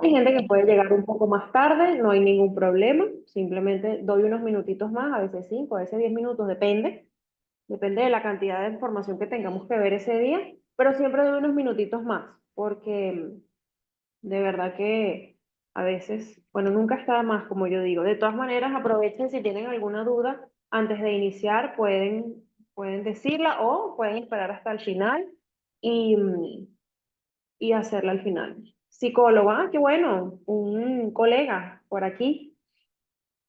Hay gente que puede llegar un poco más tarde, no hay ningún problema. Simplemente doy unos minutitos más, a veces 5, a veces 10 minutos, depende de la cantidad de información que tengamos que ver ese día, pero siempre doy unos minutitos más, porque de verdad que a veces, bueno, nunca está de más, como yo digo. De todas maneras, aprovechen si tienen alguna duda antes de iniciar, pueden decirla o pueden esperar hasta el final y, y hacerla al final. Psicóloga, qué bueno, un colega por aquí.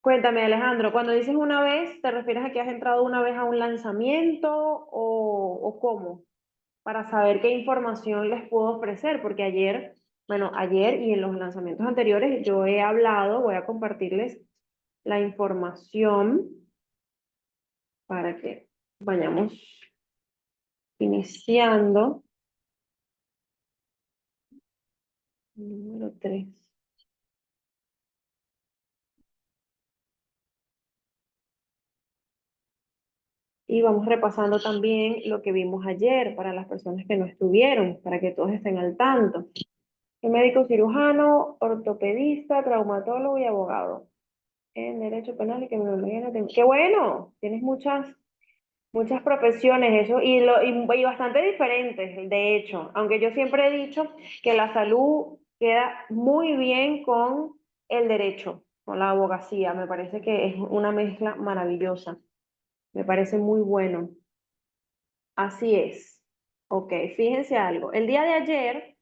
Cuéntame, Alejandro, cuando dices una vez, ¿te refieres a que has entrado una vez a un lanzamiento o cómo? Para saber qué información les puedo ofrecer, porque ayer, bueno, ayer y en los lanzamientos anteriores yo he hablado, voy a compartirles la información para que vayamos iniciando. Número 3. Y vamos repasando también lo que vimos ayer para las personas que no estuvieron, para que todos estén al tanto. Soy médico cirujano, ortopedista, traumatólogo y abogado en Derecho Penal y Criminología. ¡Qué bueno! Tienes muchas profesiones, eso, y bastante diferentes, de hecho. Aunque yo siempre he dicho que la salud queda muy bien con el derecho, con la abogacía. Me parece que es una mezcla maravillosa. Me parece muy bueno. Así es. Ok, fíjense algo. El día de ayer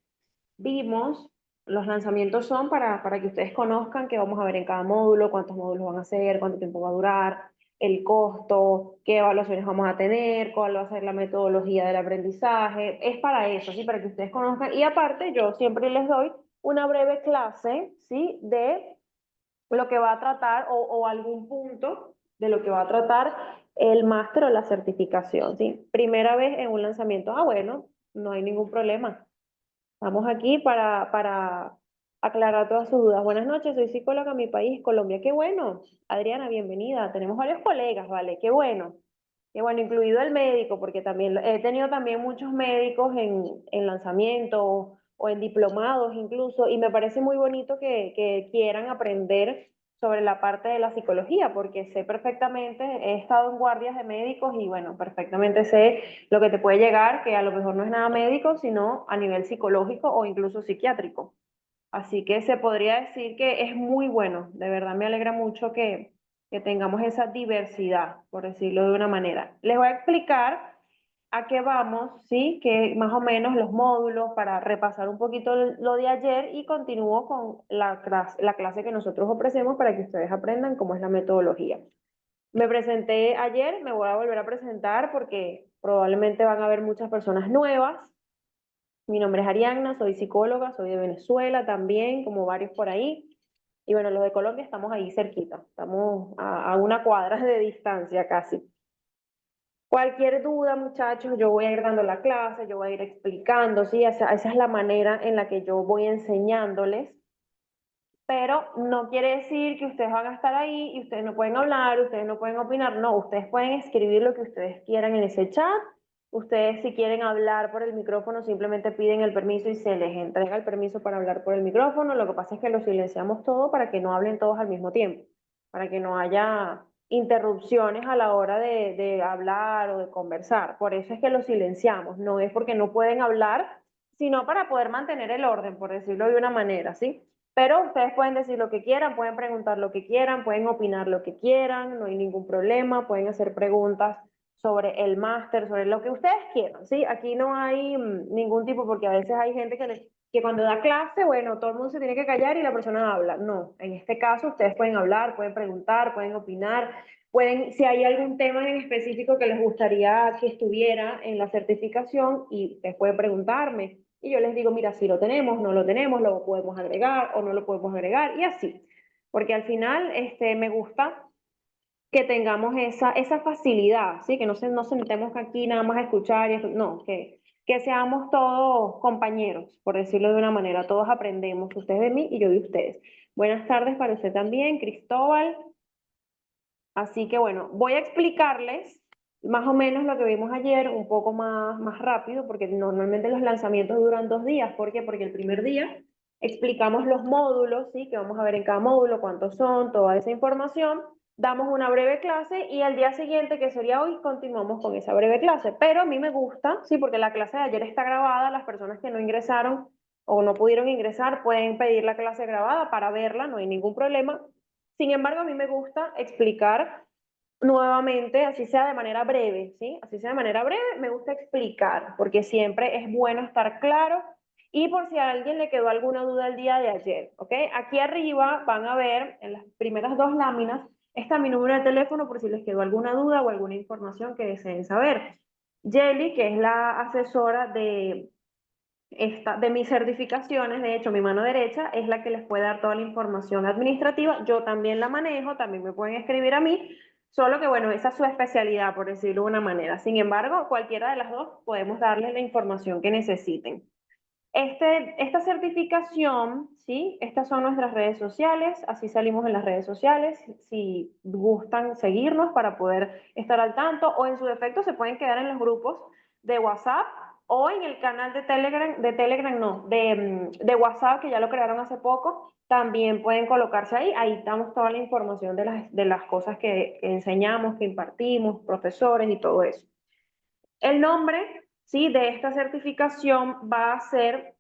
vimos, los lanzamientos son para que ustedes conozcan qué vamos a ver en cada módulo, cuántos módulos van a ser, cuánto tiempo va a durar, el costo, qué evaluaciones vamos a tener, cuál va a ser la metodología del aprendizaje. Es para eso, ¿sí? Para que ustedes conozcan. Y aparte, yo siempre les doy una breve clase, ¿sí? De lo que va a tratar o algún punto de lo que va a tratar el máster o la certificación, ¿sí? Primera vez en un lanzamiento, bueno, no hay ningún problema. Estamos aquí para aclarar todas sus dudas. Buenas noches, soy psicóloga en mi país, Colombia. Qué bueno. Adriana, bienvenida. Tenemos varios colegas, ¿vale? Qué bueno. Qué bueno, incluido el médico, porque también he tenido también muchos médicos en lanzamiento o en diplomados incluso, y me parece muy bonito que quieran aprender sobre la parte de la psicología, porque sé perfectamente, he estado en guardias de médicos y bueno, perfectamente sé lo que te puede llegar, que a lo mejor no es nada médico, sino a nivel psicológico o incluso psiquiátrico. Así que se podría decir que es muy bueno, de verdad me alegra mucho que tengamos esa diversidad, por decirlo de una manera. Les voy a explicar a qué vamos, ¿sí? Que más o menos los módulos para repasar un poquito lo de ayer y continúo con la clase que nosotros ofrecemos para que ustedes aprendan cómo es la metodología. Me presenté ayer, me voy a volver a presentar porque probablemente van a haber muchas personas nuevas. Mi nombre es Arianna, soy psicóloga, soy de Venezuela también, como varios por ahí. Y bueno, los de Colombia estamos ahí cerquita, estamos a una cuadra de distancia casi. Cualquier duda, muchachos, yo voy a ir dando la clase, yo voy a ir explicando, ¿sí? Esa es la manera en la que yo voy enseñándoles, pero no quiere decir que ustedes van a estar ahí y ustedes no pueden hablar, ustedes no pueden opinar, no, ustedes pueden escribir lo que ustedes quieran en ese chat, ustedes si quieren hablar por el micrófono simplemente piden el permiso y se les entrega el permiso para hablar por el micrófono, lo que pasa es que lo silenciamos todo para que no hablen todos al mismo tiempo, para que no haya interrupciones a la hora de hablar o de conversar, por eso es que lo silenciamos, no es porque no pueden hablar, sino para poder mantener el orden, por decirlo de una manera, ¿sí? Pero ustedes pueden decir lo que quieran, pueden preguntar lo que quieran, pueden opinar lo que quieran, no hay ningún problema, pueden hacer preguntas sobre el máster, sobre lo que ustedes quieran, ¿sí? Aquí no hay ningún tipo, porque a veces hay gente que cuando da clase, bueno, todo el mundo se tiene que callar y la persona habla. No, en este caso ustedes pueden hablar, pueden preguntar, pueden opinar, pueden, si hay algún tema en específico que les gustaría que estuviera en la certificación y ustedes pueden preguntarme. Y yo les digo, mira, si lo tenemos, no lo tenemos, lo podemos agregar o no lo podemos agregar, y así. Porque al final me gusta que tengamos esa facilidad, ¿sí? Que no sentemos aquí nada más a escuchar, no, que seamos todos compañeros, por decirlo de una manera, todos aprendemos, ustedes de mí y yo de ustedes. Buenas tardes para usted también, Cristóbal. Así que bueno, voy a explicarles más o menos lo que vimos ayer, un poco más rápido, porque normalmente los lanzamientos duran 2 días. ¿Por qué? Porque el primer día explicamos los módulos, ¿sí? Que vamos a ver en cada módulo, cuántos son, toda esa información, damos una breve clase y al día siguiente, que sería hoy, continuamos con esa breve clase. Pero a mí me gusta, ¿sí? Porque la clase de ayer está grabada, las personas que no ingresaron o no pudieron ingresar pueden pedir la clase grabada para verla, no hay ningún problema. Sin embargo, a mí me gusta explicar nuevamente, así sea de manera breve, ¿sí? Así sea de manera breve, me gusta explicar, porque siempre es bueno estar claro y por si a alguien le quedó alguna duda el día de ayer, ¿ok? Aquí arriba van a ver en las primeras dos láminas, está mi número de teléfono por si les quedó alguna duda o alguna información que deseen saber. Jelly, que es la asesora de mis certificaciones, de hecho, mi mano derecha es la que les puede dar toda la información administrativa. Yo también la manejo, también me pueden escribir a mí, solo que bueno, esa es su especialidad, por decirlo de una manera. Sin embargo, cualquiera de las dos podemos darles la información que necesiten. Esta certificación, ¿sí? Estas son nuestras redes sociales, así salimos en las redes sociales, si gustan seguirnos para poder estar al tanto, o en su defecto se pueden quedar en los grupos de WhatsApp o en el canal de Telegram no, de WhatsApp, que ya lo crearon hace poco, también pueden colocarse ahí, ahí damos toda la información de las cosas que enseñamos, que impartimos, profesores y todo eso. El nombre, ¿sí? De esta certificación va a ser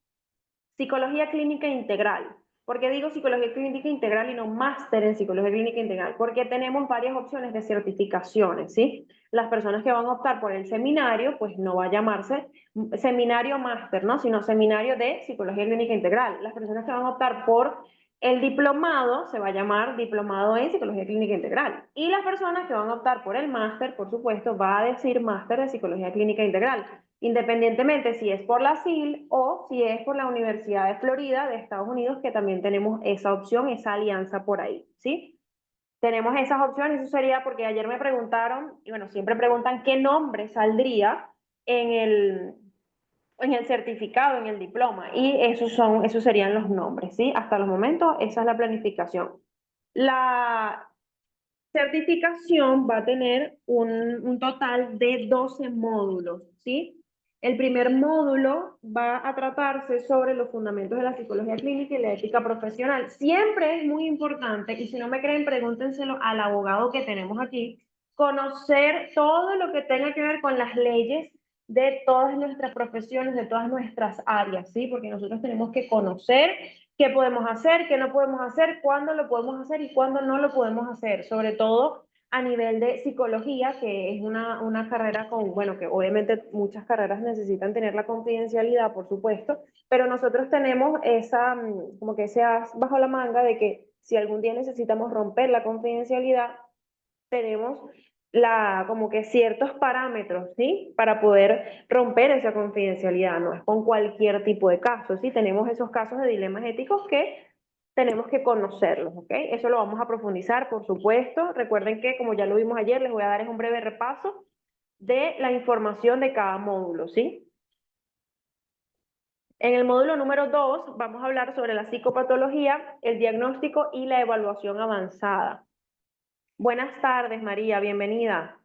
Psicología Clínica Integral. ¿Por qué digo Psicología Clínica Integral y no máster en Psicología Clínica Integral? Porque tenemos varias opciones de certificaciones, ¿sí? Las personas que van a optar por el seminario, pues no va a llamarse seminario máster, ¿no? Sino seminario de Psicología Clínica Integral. Las personas que van a optar por el diplomado se va a llamar diplomado en Psicología Clínica Integral. Y las personas que van a optar por el máster, por supuesto, va a decir máster de Psicología Clínica Integral, independientemente si es por la SIL o si es por la Universidad de Florida de Estados Unidos, que también tenemos esa opción, esa alianza por ahí, ¿sí? Tenemos esas opciones, eso sería porque ayer me preguntaron, y bueno, siempre preguntan qué nombre saldría en el certificado, en el diploma, y esos serían los nombres, ¿sí? Hasta los momentos, esa es la planificación. La certificación va a tener un total de 12 módulos, ¿sí? El primer módulo va a tratarse sobre los fundamentos de la psicología clínica y la ética profesional. Siempre es muy importante, y si no me creen, pregúntenselo al abogado que tenemos aquí, conocer todo lo que tenga que ver con las leyes de todas nuestras profesiones, de todas nuestras áreas, ¿sí? Porque nosotros tenemos que conocer qué podemos hacer, qué no podemos hacer, cuándo lo podemos hacer y cuándo no lo podemos hacer, sobre todo a nivel de psicología, que es una carrera con, bueno, que obviamente muchas carreras necesitan tener la confidencialidad, por supuesto, pero nosotros tenemos esa, como que ese as bajo la manga de que si algún día necesitamos romper la confidencialidad, tenemos como que ciertos parámetros, ¿sí? Para poder romper esa confidencialidad, no es con cualquier tipo de caso, ¿sí? Tenemos esos casos de dilemas éticos que tenemos que conocerlos, ¿ok? Eso lo vamos a profundizar, por supuesto. Recuerden que, como ya lo vimos ayer, les voy a dar un breve repaso de la información de cada módulo, ¿sí? En el módulo número 2 vamos a hablar sobre la psicopatología, el diagnóstico y la evaluación avanzada. Buenas tardes, María, bienvenida.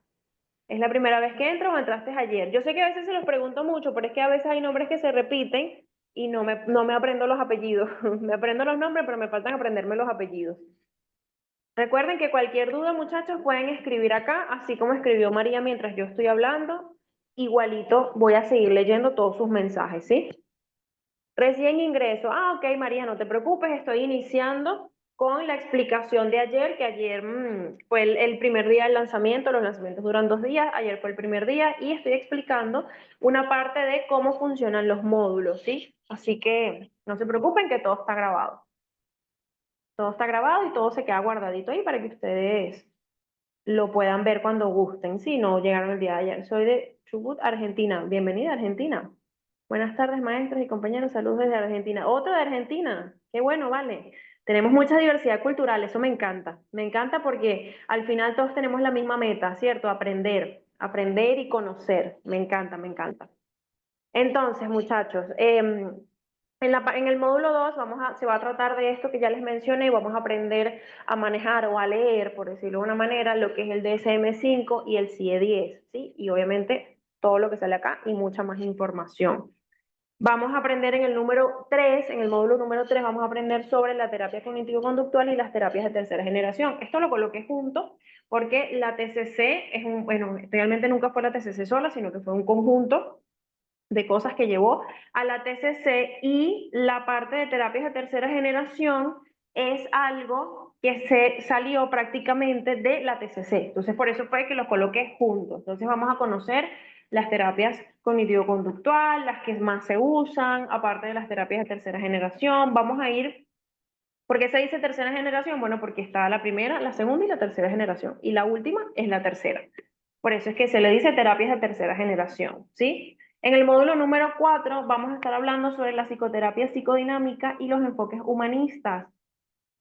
¿Es la primera vez que entro o entraste ayer? Yo sé que a veces se los pregunto mucho, pero es que a veces hay nombres que se repiten y no me aprendo los apellidos. Me aprendo los nombres, pero me faltan aprenderme los apellidos. Recuerden que cualquier duda, muchachos, pueden escribir acá, así como escribió María mientras yo estoy hablando. Igualito voy a seguir leyendo todos sus mensajes, ¿sí? Recién ingreso. Ah, ok, María, no te preocupes, estoy iniciando con la explicación de ayer, que ayer fue el primer día del lanzamiento, los lanzamientos duran 2 días, ayer fue el primer día y estoy explicando una parte de cómo funcionan los módulos, ¿sí? Así que no se preocupen que todo está grabado. Todo está grabado y todo se queda guardadito ahí para que ustedes lo puedan ver cuando gusten, si no llegaron el día de ayer. Soy de Chubut, Argentina. Bienvenida, Argentina. Buenas tardes, maestros y compañeros. Saludos desde Argentina. Otro de Argentina. Qué bueno, vale. Tenemos mucha diversidad cultural, eso me encanta. Me encanta porque al final todos tenemos la misma meta, ¿cierto? Aprender, aprender y conocer. Me encanta, me encanta. Entonces, muchachos, en el módulo 2 se va a tratar de esto que ya les mencioné y vamos a aprender a manejar o a leer, por decirlo de una manera, lo que es el DSM-5 y el CIE-10, ¿sí? Y obviamente todo lo que sale acá y mucha más información. Vamos a aprender en el número 3, en el módulo número 3, vamos a aprender sobre la terapia cognitivo-conductual y las terapias de tercera generación. Esto lo coloqué junto porque la TCC es bueno, realmente nunca fue la TCC sola, sino que fue un conjunto de cosas que llevó a la TCC, y la parte de terapias de tercera generación es algo que se salió prácticamente de la TCC. Entonces, por eso fue que los coloqué juntos. Entonces, vamos a conocer las terapias cognitivo-conductual, las que más se usan, aparte de las terapias de tercera generación. Vamos a ir, ¿por qué se dice tercera generación? Bueno, porque está la primera, la segunda y la tercera generación, y la última es la tercera. Por eso es que se le dice terapias de tercera generación, ¿sí? En el módulo número 4 vamos a estar hablando sobre la psicoterapia psicodinámica y los enfoques humanistas.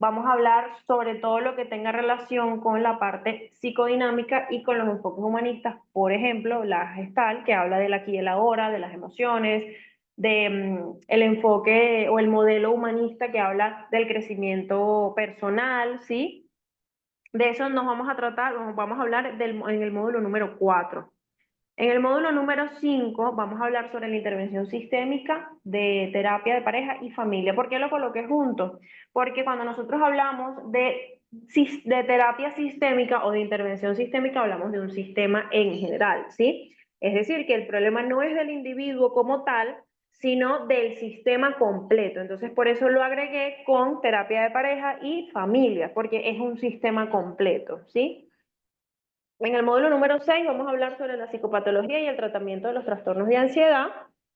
Vamos a hablar sobre todo lo que tenga relación con la parte psicodinámica y con los enfoques humanistas, por ejemplo, la Gestalt, que habla del aquí y el ahora, de las emociones, de el enfoque o el modelo humanista que habla del crecimiento personal, ¿sí? De eso nos vamos a tratar, vamos a hablar en el módulo número 4. En el módulo número 5 vamos a hablar sobre la intervención sistémica de terapia de pareja y familia. ¿Por qué lo coloqué juntos? Porque cuando nosotros hablamos de terapia sistémica o de intervención sistémica, hablamos de un sistema en general, ¿sí? Es decir, que el problema no es del individuo como tal, sino del sistema completo. Entonces, por eso lo agregué con terapia de pareja y familia, porque es un sistema completo, ¿sí? En el módulo número 6 vamos a hablar sobre la psicopatología y el tratamiento de los trastornos de ansiedad,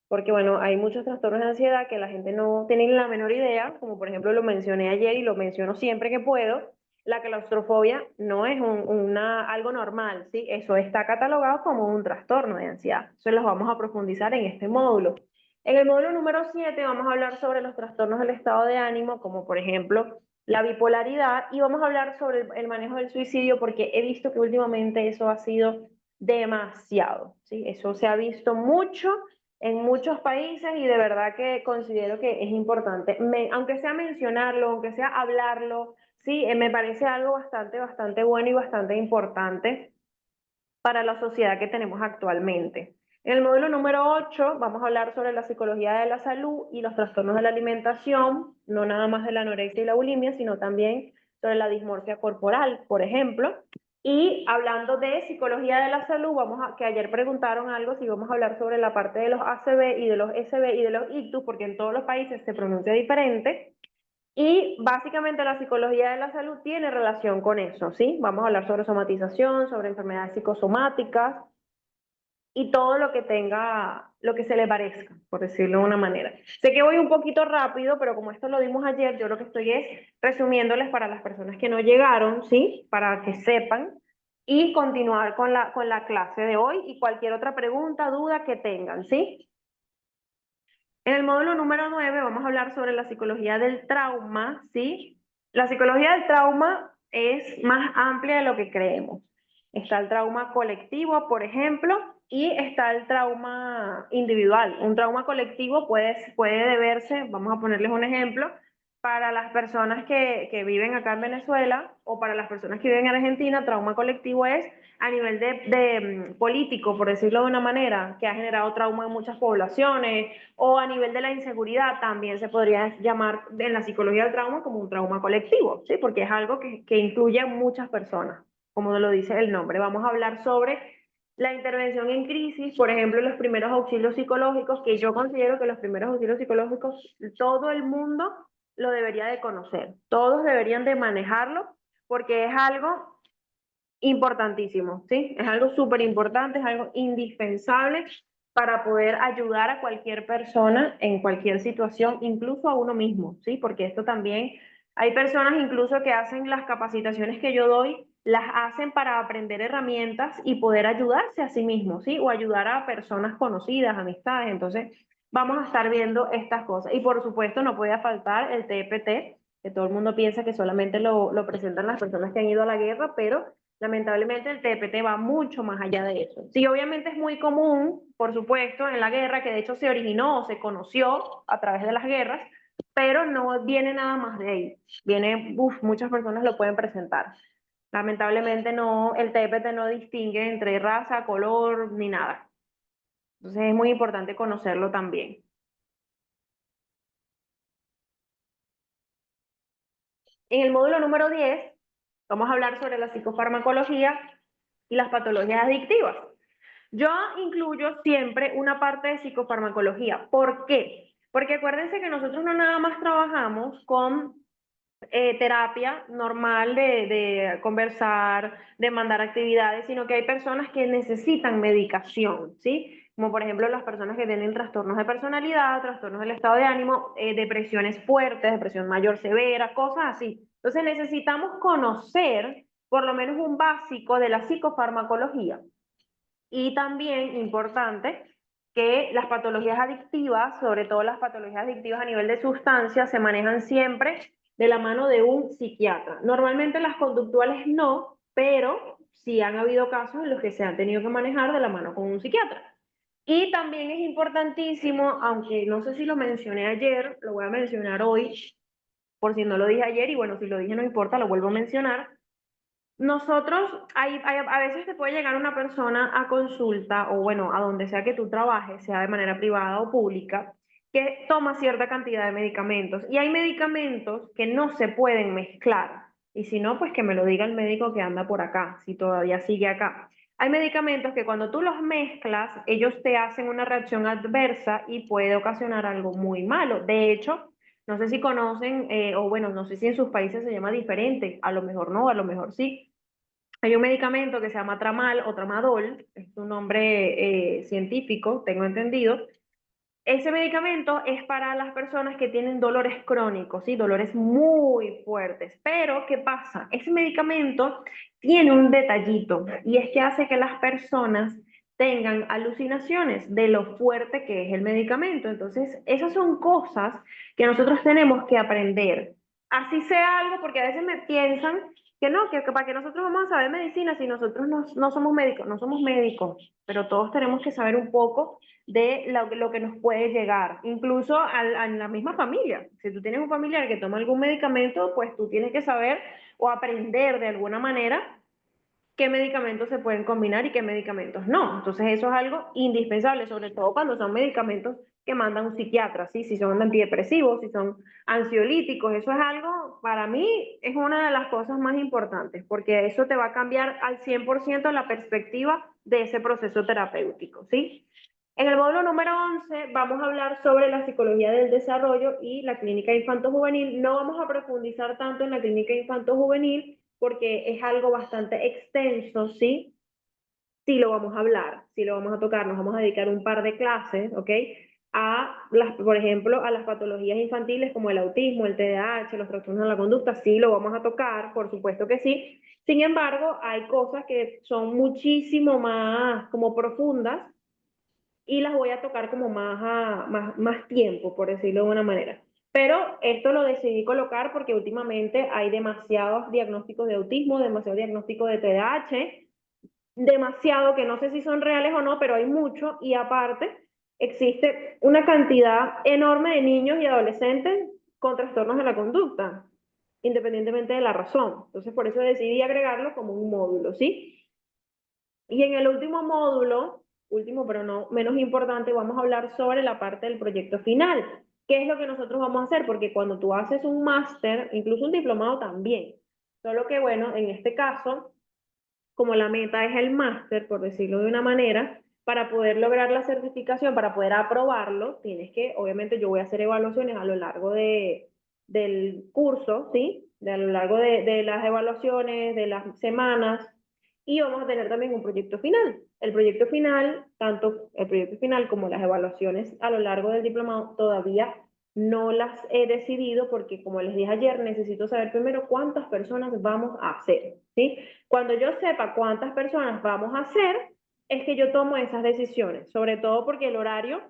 porque bueno, hay muchos trastornos de ansiedad que la gente no tiene ni la menor idea, como por ejemplo lo mencioné ayer y lo menciono siempre que puedo. La claustrofobia no es algo normal, ¿sí? Eso está catalogado como un trastorno de ansiedad. Eso lo vamos a profundizar en este módulo. En el módulo número 7 vamos a hablar sobre los trastornos del estado de ánimo, como por ejemplo la bipolaridad, y vamos a hablar sobre el manejo del suicidio, porque he visto que últimamente eso ha sido demasiado, ¿sí? Eso se ha visto mucho en muchos países y de verdad que considero que es importante, aunque sea mencionarlo, aunque sea hablarlo, sí, me parece algo bastante bueno y bastante importante para la sociedad que tenemos actualmente. En el módulo número 8 vamos a hablar sobre la psicología de la salud y los trastornos de la alimentación, no nada más de la anorexia y la bulimia, sino también sobre la dismorfia corporal, por ejemplo. Y hablando de psicología de la salud, que ayer preguntaron algo, si vamos a hablar sobre la parte de los ACV y de los SB y de los ictus, porque en todos los países se pronuncia diferente. Y básicamente la psicología de la salud tiene relación con eso, ¿sí? Vamos a hablar sobre somatización, sobre enfermedades psicosomáticas y todo lo que tenga, lo que se le parezca, por decirlo de una manera. Sé que voy un poquito rápido, pero como esto lo dimos ayer, yo lo que estoy es resumiéndoles para las personas que no llegaron, ¿sí? Para que sepan y continuar con la clase de hoy y cualquier otra pregunta, duda que tengan, ¿sí? En el módulo número 9 vamos a hablar sobre la psicología del trauma, ¿sí? La psicología del trauma es más amplia de lo que creemos. Está el trauma colectivo, por ejemplo, y está el trauma individual. Un trauma colectivo puede deberse, vamos a ponerles un ejemplo, para las personas que viven acá en Venezuela o para las personas que viven en Argentina. Trauma colectivo es a nivel de político, por decirlo de una manera, que ha generado trauma en muchas poblaciones, o a nivel de la inseguridad, también se podría llamar en la psicología del trauma como un trauma colectivo, ¿sí? Porque es algo que incluye a muchas personas, como lo dice el nombre. Vamos a hablar sobre la intervención en crisis, por ejemplo, los primeros auxilios psicológicos, que yo considero que los primeros auxilios psicológicos todo el mundo lo debería de conocer, todos deberían de manejarlo, porque es algo importantísimo, ¿sí? Es algo súper importante, es algo indispensable para poder ayudar a cualquier persona en cualquier situación, incluso a uno mismo, ¿sí? Porque esto también, hay personas incluso que hacen las capacitaciones que yo doy, las hacen para aprender herramientas y poder ayudarse a sí mismos, ¿sí? O ayudar a personas conocidas, amistades. Entonces, vamos a estar viendo estas cosas. Y por supuesto, no puede faltar el TPT, que todo el mundo piensa que solamente lo presentan las personas que han ido a la guerra, pero lamentablemente el TPT va mucho más allá de eso. Sí, obviamente es muy común, por supuesto, en la guerra, que de hecho se originó o se conoció a través de las guerras, pero no viene nada más de ahí. Viene, muchas personas lo pueden presentar. Lamentablemente no, el TPT no distingue entre raza, color, ni nada. Entonces es muy importante conocerlo también. En el módulo número 10 vamos a hablar sobre la psicofarmacología y las patologías adictivas. Yo incluyo siempre una parte de psicofarmacología. ¿Por qué? Porque acuérdense que nosotros no nada más trabajamos con terapia normal de conversar, de mandar actividades, sino que hay personas que necesitan medicación, ¿sí? Como por ejemplo las personas que tienen trastornos de personalidad, trastornos del estado de ánimo, depresiones fuertes, depresión mayor severa, cosas así. Entonces necesitamos conocer por lo menos un básico de la psicofarmacología. Y también importante que las patologías adictivas, sobre todo las patologías adictivas a nivel de sustancias, se manejan siempre de la mano de un psiquiatra. Normalmente las conductuales no, pero sí han habido casos en los que se han tenido que manejar de la mano con un psiquiatra. Y también es importantísimo, aunque no sé si lo mencioné ayer, lo voy a mencionar hoy, por si no lo dije ayer, y bueno, si lo dije no importa, lo vuelvo a mencionar. Nosotros, a veces te puede llegar una persona a consulta o bueno, a donde sea que tú trabajes, sea de manera privada o pública, que toma cierta cantidad de medicamentos y hay medicamentos que no se pueden mezclar. Y si no, pues que me lo diga el médico que anda por acá, si todavía sigue acá. Hay medicamentos que cuando tú los mezclas, ellos te hacen una reacción adversa y puede ocasionar algo muy malo. De hecho, no sé si conocen, o bueno, no sé si en sus países se llama diferente, a lo mejor no, a lo mejor sí. Hay un medicamento que se llama Tramal o Tramadol, es un nombre científico, tengo entendido. Ese medicamento es para las personas que tienen dolores crónicos, ¿sí? Dolores muy fuertes. Pero, ¿qué pasa? Ese medicamento tiene un detallito y es que hace que las personas tengan alucinaciones de lo fuerte que es el medicamento. Entonces, esas son cosas que nosotros tenemos que aprender. Así sea algo, porque a veces me piensan que no, que para que nosotros vamos a saber medicina si nosotros no somos médicos, no somos médicos, pero todos tenemos que saber un poco de lo que nos puede llegar, incluso a la misma familia. Si tú tienes un familiar que toma algún medicamento, pues tú tienes que saber o aprender de alguna manera qué medicamentos se pueden combinar y qué medicamentos no. Entonces eso es algo indispensable, sobre todo cuando son medicamentos que manda un psiquiatra, ¿sí? Si son antidepresivos, si son ansiolíticos, eso es algo, para mí, es una de las cosas más importantes, porque eso te va a cambiar al 100% la perspectiva de ese proceso terapéutico, ¿sí? En el módulo número 11 vamos a hablar sobre la psicología del desarrollo y la clínica infanto-juvenil. No vamos a profundizar tanto en la clínica infanto-juvenil porque es algo bastante extenso, ¿sí? Sí lo vamos a hablar, sí lo vamos a tocar, nos vamos a dedicar un par de clases, ¿ok? Por ejemplo, a las patologías infantiles como el autismo, el TDAH, los trastornos de la conducta, sí lo vamos a tocar, por supuesto que sí. Sin embargo, hay cosas que son muchísimo más como profundas y las voy a tocar como más tiempo, por decirlo de una manera. Pero esto lo decidí colocar porque últimamente hay demasiados diagnósticos de autismo, demasiados diagnósticos de TDAH, demasiado que no sé si son reales o no, pero hay mucho y aparte existe una cantidad enorme de niños y adolescentes con trastornos de la conducta, independientemente de la razón. Entonces por eso decidí agregarlo como un módulo, ¿sí? Y en el último módulo, último pero no menos importante, vamos a hablar sobre la parte del proyecto final. ¿Qué es lo que nosotros vamos a hacer? Porque cuando tú haces un máster, incluso un diplomado también, solo que bueno, en este caso, como la meta es el máster, por decirlo de una manera, para poder lograr la certificación, para poder aprobarlo, tienes que, obviamente yo voy a hacer evaluaciones a lo largo del curso, ¿sí? A lo largo de las evaluaciones, de las semanas, y vamos a tener también un proyecto final. El proyecto final, tanto el proyecto final como las evaluaciones a lo largo del diplomado, todavía no las he decidido porque, como les dije ayer, necesito saber primero cuántas personas vamos a hacer, ¿sí? Cuando yo sepa cuántas personas vamos a hacer, es que yo tomo esas decisiones, sobre todo porque el horario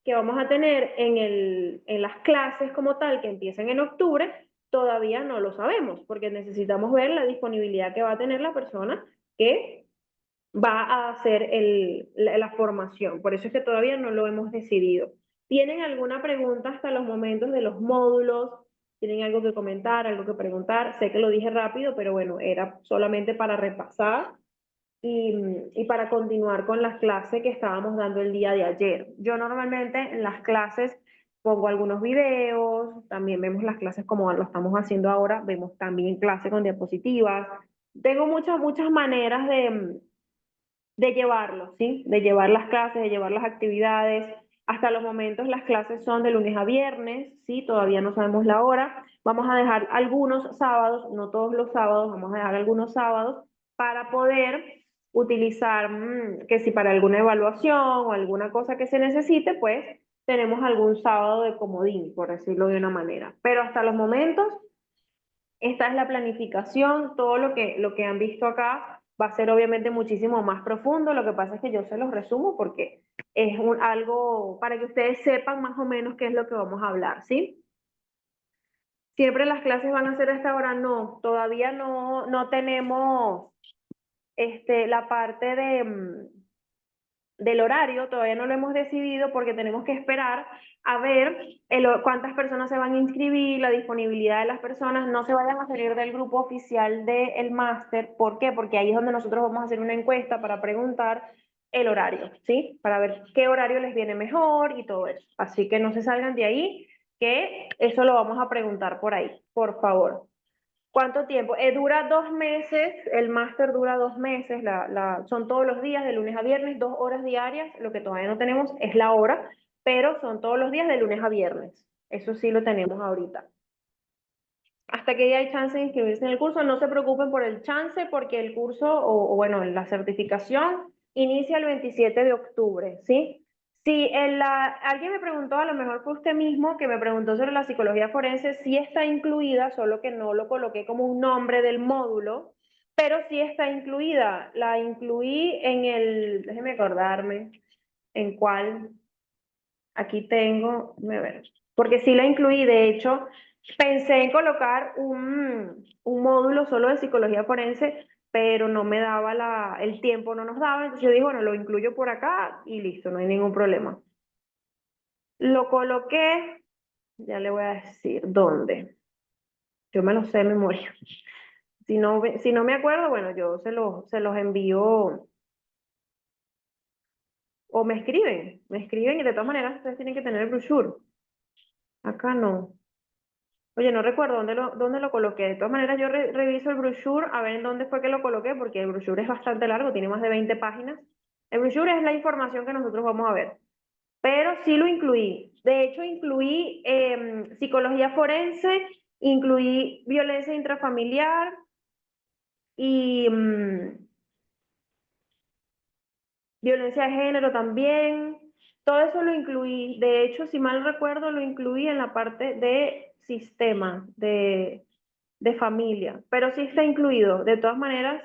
que vamos a tener en las clases como tal, que empiezan en octubre, todavía no lo sabemos, porque necesitamos ver la disponibilidad que va a tener la persona que va a hacer la formación. Por eso es que todavía no lo hemos decidido. ¿Tienen alguna pregunta hasta los momentos de los módulos? ¿Tienen algo que comentar, algo que preguntar? Sé que lo dije rápido, pero bueno, era solamente para repasar y para continuar con las clases que estábamos dando el día de ayer. Yo normalmente en las clases pongo algunos videos, también vemos las clases como lo estamos haciendo ahora, vemos también clases con diapositivas. Tengo muchas maneras de llevarlo, ¿sí? De llevar las clases, de llevar las actividades. Hasta los momentos las clases son de lunes a viernes, ¿sí? Todavía no sabemos la hora. Vamos a dejar algunos sábados, no todos los sábados, vamos a dejar algunos sábados para poder utilizar, que si para alguna evaluación o alguna cosa que se necesite, pues tenemos algún sábado de comodín, por decirlo de una manera. Pero hasta los momentos esta es la planificación, todo lo que han visto acá va a ser obviamente muchísimo más profundo, lo que pasa es que yo se los resumo porque es algo para que ustedes sepan más o menos qué es lo que vamos a hablar, ¿sí? Siempre las clases van a ser a esta hora, no, todavía no tenemos la parte del horario, todavía no lo hemos decidido porque tenemos que esperar a ver cuántas personas se van a inscribir, la disponibilidad de las personas, no se vayan a salir del grupo oficial del máster. ¿Por qué? Porque ahí es donde nosotros vamos a hacer una encuesta para preguntar el horario, ¿sí? Para ver qué horario les viene mejor y todo eso. Así que no se salgan de ahí, que eso lo vamos a preguntar por ahí, por favor. ¿Cuánto tiempo? Dura 2 meses, el máster dura 2 meses, son todos los días, de lunes a viernes, 2 horas diarias. Lo que todavía no tenemos es la hora, pero son todos los días de lunes a viernes. Eso sí lo tenemos ahorita. Hasta que ya hay chance de inscribirse en el curso, no se preocupen por el chance, porque el curso, o bueno, la certificación inicia el 27 de octubre, ¿sí? Si alguien me preguntó, a lo mejor fue usted mismo que me preguntó sobre la psicología forense, sí está incluida, solo que no lo coloqué como un nombre del módulo, pero sí está incluida. La incluí en déjeme acordarme, en cuál, aquí tengo, a ver, porque sí la incluí, de hecho, pensé en colocar un módulo solo de psicología forense, pero no me daba el tiempo, no nos daba, entonces yo dije, bueno, lo incluyo por acá y listo, no hay ningún problema. Lo coloqué, ya le voy a decir dónde. Yo me lo sé de memoria. Si no me acuerdo, bueno, yo se los envío o me escriben y de todas maneras ustedes tienen que tener el brochure. Acá no. Oye, no recuerdo dónde lo coloqué. De todas maneras, yo reviso el brochure a ver en dónde fue que lo coloqué, porque el brochure es bastante largo, tiene más de 20 páginas. El brochure es la información que nosotros vamos a ver, pero sí lo incluí. De hecho, incluí psicología forense, incluí violencia intrafamiliar y violencia de género también. Todo eso lo incluí. De hecho, si mal recuerdo, lo incluí en la parte de sistema, de familia, pero sí está incluido. De todas maneras,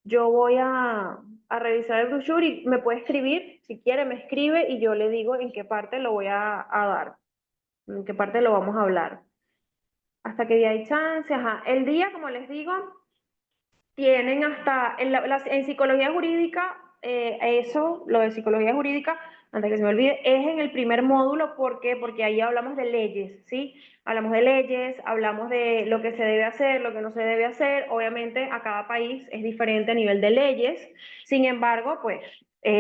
yo voy a revisar el brochure y me puede escribir, si quiere me escribe y yo le digo en qué parte lo voy a dar, en qué parte lo vamos a hablar. Hasta que día hay chance, ajá. El día, como les digo, tienen hasta, en psicología jurídica, eso, lo de psicología jurídica, antes que se me olvide, es en el primer módulo. ¿Por qué? Porque ahí hablamos de leyes, ¿sí? Hablamos de leyes, hablamos de lo que se debe hacer, lo que no se debe hacer. Obviamente a cada país es diferente a nivel de leyes, sin embargo, pues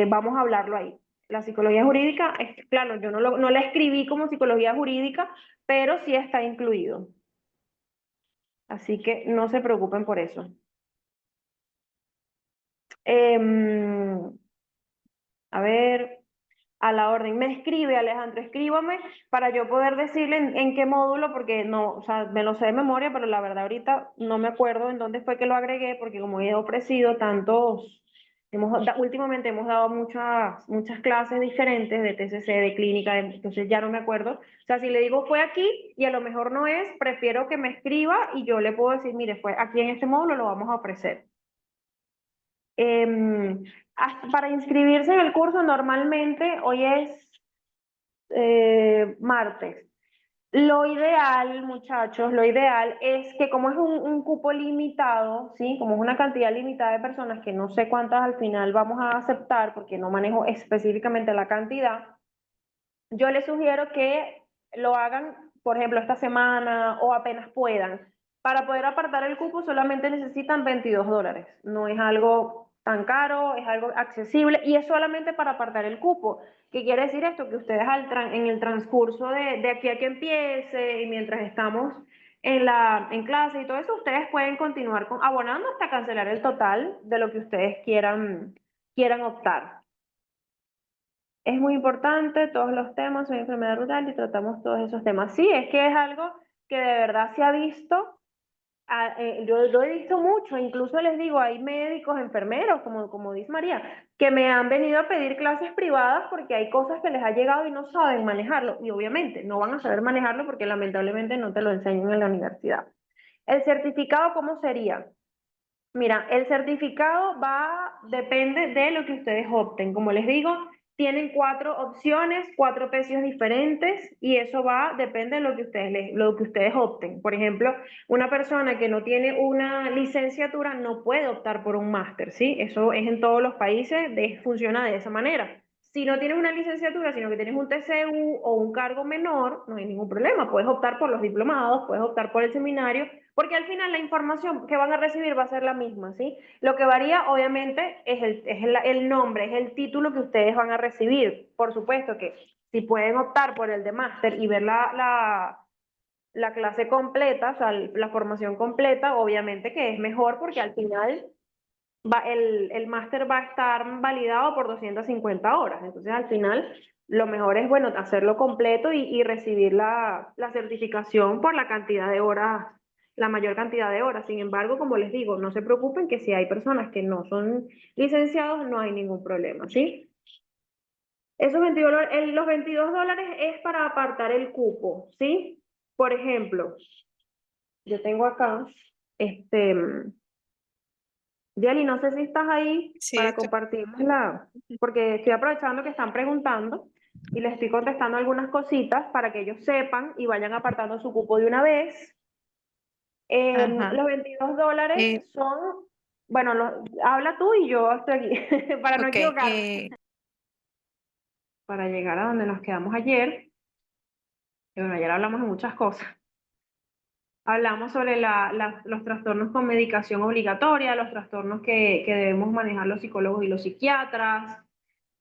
vamos a hablarlo ahí. La psicología jurídica, claro, yo no la escribí como psicología jurídica, pero sí está incluido. Así que no se preocupen por eso. Em, a ver, a la orden. Me escribe, Alejandro, escríbame para yo poder decirle en qué módulo, porque no, o sea, me lo sé de memoria, pero la verdad ahorita no me acuerdo en dónde fue que lo agregué, porque como he ofrecido tantos, últimamente hemos dado muchas clases diferentes de TCC, de clínica, entonces ya no me acuerdo. O sea, si le digo fue aquí y a lo mejor no es, prefiero que me escriba y yo le puedo decir, mire, fue aquí en este módulo, lo vamos a ofrecer. Em, para inscribirse en el curso normalmente hoy es martes. Lo ideal, muchachos, lo ideal es que como es un cupo limitado, ¿sí? Como es una cantidad limitada de personas que no sé cuántas al final vamos a aceptar porque no manejo específicamente la cantidad, yo les sugiero que lo hagan, por ejemplo, esta semana o apenas puedan. Para poder apartar el cupo solamente necesitan $22. No es algo tan caro, es algo accesible y es solamente para apartar el cupo. ¿Qué quiere decir esto? Que ustedes en el transcurso de aquí a que empiece y mientras estamos en clase y todo eso, ustedes pueden continuar abonando hasta cancelar el total de lo que ustedes quieran optar. Es muy importante, todos los temas son enfermedad rural y tratamos todos esos temas. Sí, es que es algo que de verdad se ha visto. Yo lo he visto mucho, incluso les digo, hay médicos, enfermeros, como dice María, que me han venido a pedir clases privadas porque hay cosas que les ha llegado y no saben manejarlo. Y obviamente no van a saber manejarlo porque lamentablemente no te lo enseñan en la universidad. ¿El certificado cómo sería? Mira, el certificado depende de lo que ustedes opten. Como les digo, tienen 4 opciones, 4 precios diferentes y eso depende de lo que ustedes opten. Por ejemplo, una persona que no tiene una licenciatura no puede optar por un máster, ¿sí? Eso es en todos los países, funciona de esa manera. Si no tienes una licenciatura, sino que tienes un TCU o un cargo menor, no hay ningún problema. Puedes optar por los diplomados, puedes optar por el seminario, porque al final la información que van a recibir va a ser la misma, ¿sí? Lo que varía, obviamente, es el nombre, es el título que ustedes van a recibir. Por supuesto que si pueden optar por el de máster y ver la clase completa, o sea, la formación completa, obviamente que es mejor porque al final el máster va a estar validado por 250 horas. Entonces, al final, lo mejor es, bueno, hacerlo completo y recibir la certificación por la cantidad de horas, la mayor cantidad de horas. Sin embargo, como les digo, no se preocupen que si hay personas que no son licenciados, no hay ningún problema, ¿sí? Esos $22, los $22 es para apartar el cupo, ¿sí? Por ejemplo, yo tengo acá, este, Yeli, no sé si estás ahí Sí, para compartirles porque estoy aprovechando que están preguntando y les estoy contestando algunas cositas para que ellos sepan y vayan apartando su cupo de una vez. ajá. Los $22 Eh, son, bueno, habla tú y yo estoy aquí, para no ok, equivocarme. Para llegar a donde nos quedamos ayer, y bueno, ayer hablamos de muchas cosas. Hablamos sobre los trastornos con medicación obligatoria, los trastornos que debemos manejar los psicólogos y los psiquiatras.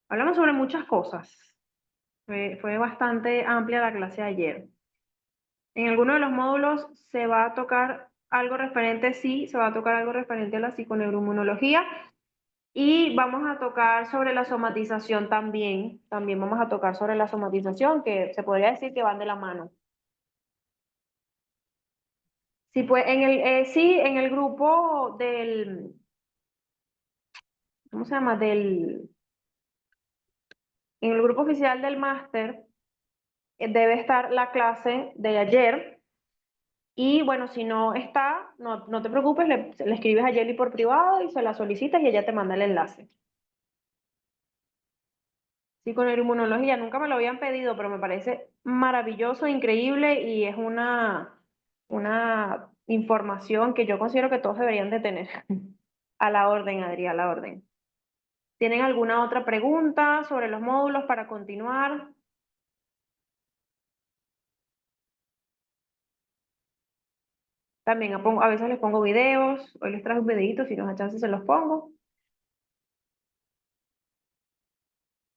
Hablamos sobre muchas cosas. Fue bastante amplia la clase de ayer. En alguno de los módulos se va a tocar algo referente, sí, se va a tocar algo referente a la psiconeuroinmunología y vamos a tocar sobre la somatización también. También vamos a tocar sobre la somatización, que se podría decir que van de la mano. Sí, pues sí, en el grupo ¿cómo se llama? En el grupo oficial del máster debe estar la clase de ayer. Y bueno, si no está, no te preocupes, le escribes a Jelly por privado y se la solicitas y ella te manda el enlace. Sí, con inmunología nunca me lo habían pedido, pero me parece maravilloso, increíble y es una información que yo considero que todos deberían de tener. A la orden, Adri, a la orden. ¿Tienen alguna otra pregunta sobre los módulos para continuar? También a veces les pongo videos, hoy les traje un videito, si nos da chance se los pongo,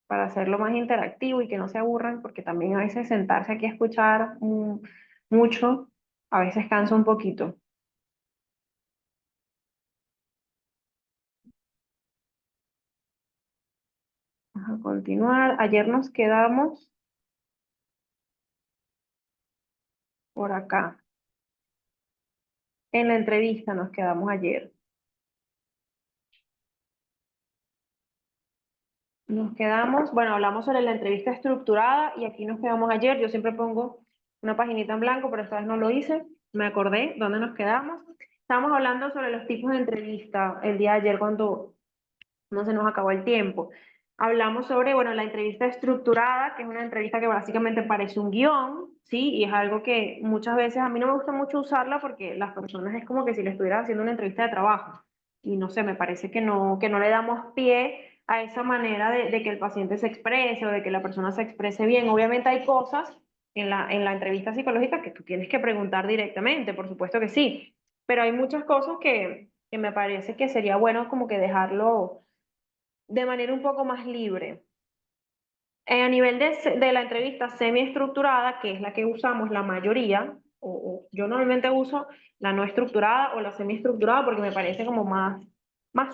para hacerlo más interactivo y que no se aburran, porque también a veces sentarse aquí a escuchar mucho, a veces cansa un poquito. Vamos a continuar. Ayer nos quedamos por acá. En la entrevista nos quedamos ayer. Nos quedamos, bueno, hablamos sobre la entrevista estructurada y aquí nos quedamos ayer. Yo siempre pongo una paginita en blanco, pero esta vez no lo hice. Me acordé dónde nos quedamos. Estábamos hablando sobre los tipos de entrevista el día de ayer cuando no se nos acabó el tiempo. Hablamos sobre, bueno, la entrevista estructurada, que es una entrevista que básicamente parece un guión, ¿sí? Y es algo que muchas veces a mí no me gusta mucho usarla porque las personas es como que si le estuvieran haciendo una entrevista de trabajo. Y no sé, me parece que no le damos pie a esa manera de que el paciente se exprese o de que la persona se exprese bien. Obviamente hay cosas en la entrevista psicológica que tú tienes que preguntar directamente, por supuesto que sí, pero hay muchas cosas que me parece que sería bueno como que dejarlo de manera un poco más libre. A nivel de la entrevista semiestructurada, que es la que usamos la mayoría, o yo normalmente uso la no estructurada o la semiestructurada porque me parece como más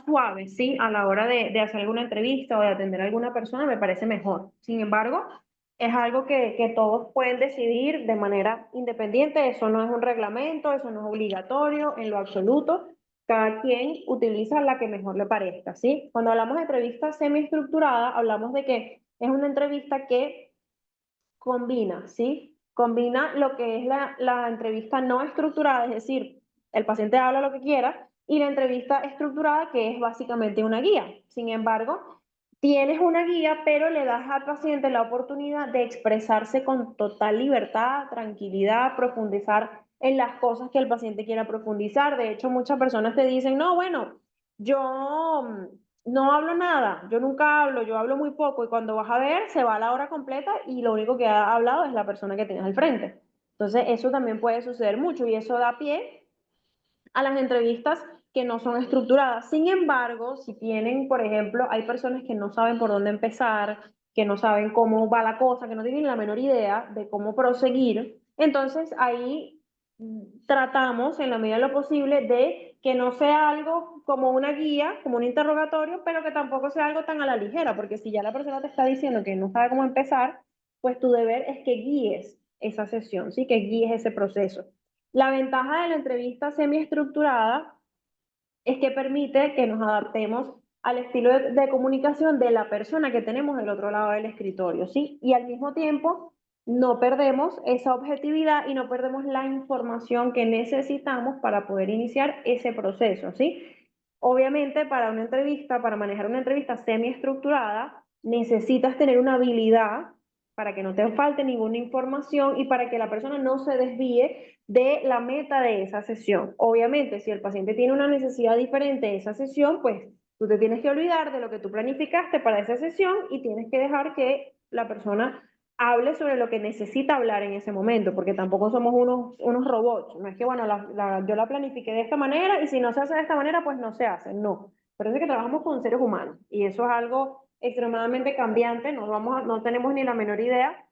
suave, ¿sí? A la hora de hacer alguna entrevista o de atender a alguna persona me parece mejor. Sin embargo, es algo que todos pueden decidir de manera independiente, eso no es un reglamento, eso no es obligatorio en lo absoluto. Cada quien utiliza la que mejor le parezca, ¿sí? Cuando hablamos de entrevista semiestructurada, hablamos de que es una entrevista que combina, ¿sí? Combina lo que es la entrevista no estructurada, es decir, el paciente habla lo que quiera, y la entrevista estructurada, que es básicamente una guía. Sin embargo, tienes una guía, pero le das al paciente la oportunidad de expresarse con total libertad, tranquilidad, profundizar en las cosas que el paciente quiera profundizar. De hecho, muchas personas te dicen, no, bueno, yo no hablo nada, yo nunca hablo, yo hablo muy poco y cuando vas a ver se va la hora completa y lo único que ha hablado es la persona que tienes al frente. Entonces eso también puede suceder mucho y eso da pie a las entrevistas que no son estructuradas. Sin embargo, si tienen, por ejemplo, hay personas que no saben por dónde empezar, que no saben cómo va la cosa, que no tienen la menor idea de cómo proseguir, entonces ahí tratamos en la medida de lo posible de que no sea algo como una guía, como un interrogatorio, pero que tampoco sea algo tan a la ligera, porque si ya la persona te está diciendo que no sabe cómo empezar, pues tu deber es que guíes esa sesión, ¿sí? Que guíes ese proceso. La ventaja de la entrevista semiestructurada es que permite que nos adaptemos al estilo de comunicación de la persona que tenemos del otro lado del escritorio, ¿sí? Y al mismo tiempo no perdemos esa objetividad y no perdemos la información que necesitamos para poder iniciar ese proceso, ¿sí? Obviamente, para una entrevista, para manejar una entrevista semiestructurada, necesitas tener una habilidad para que no te falte ninguna información y para que la persona no se desvíe de la meta de esa sesión. Obviamente, si el paciente tiene una necesidad diferente de esa sesión, pues tú te tienes que olvidar de lo que tú planificaste para esa sesión y tienes que dejar que la persona hable sobre lo que necesita hablar en ese momento, porque tampoco somos unos robots. No es que, bueno, yo la planifiqué de esta manera y si no se hace de esta manera, pues no se hace. No. Parece que trabajamos con seres humanos y eso es algo extremadamente cambiante. No tenemos ni la menor idea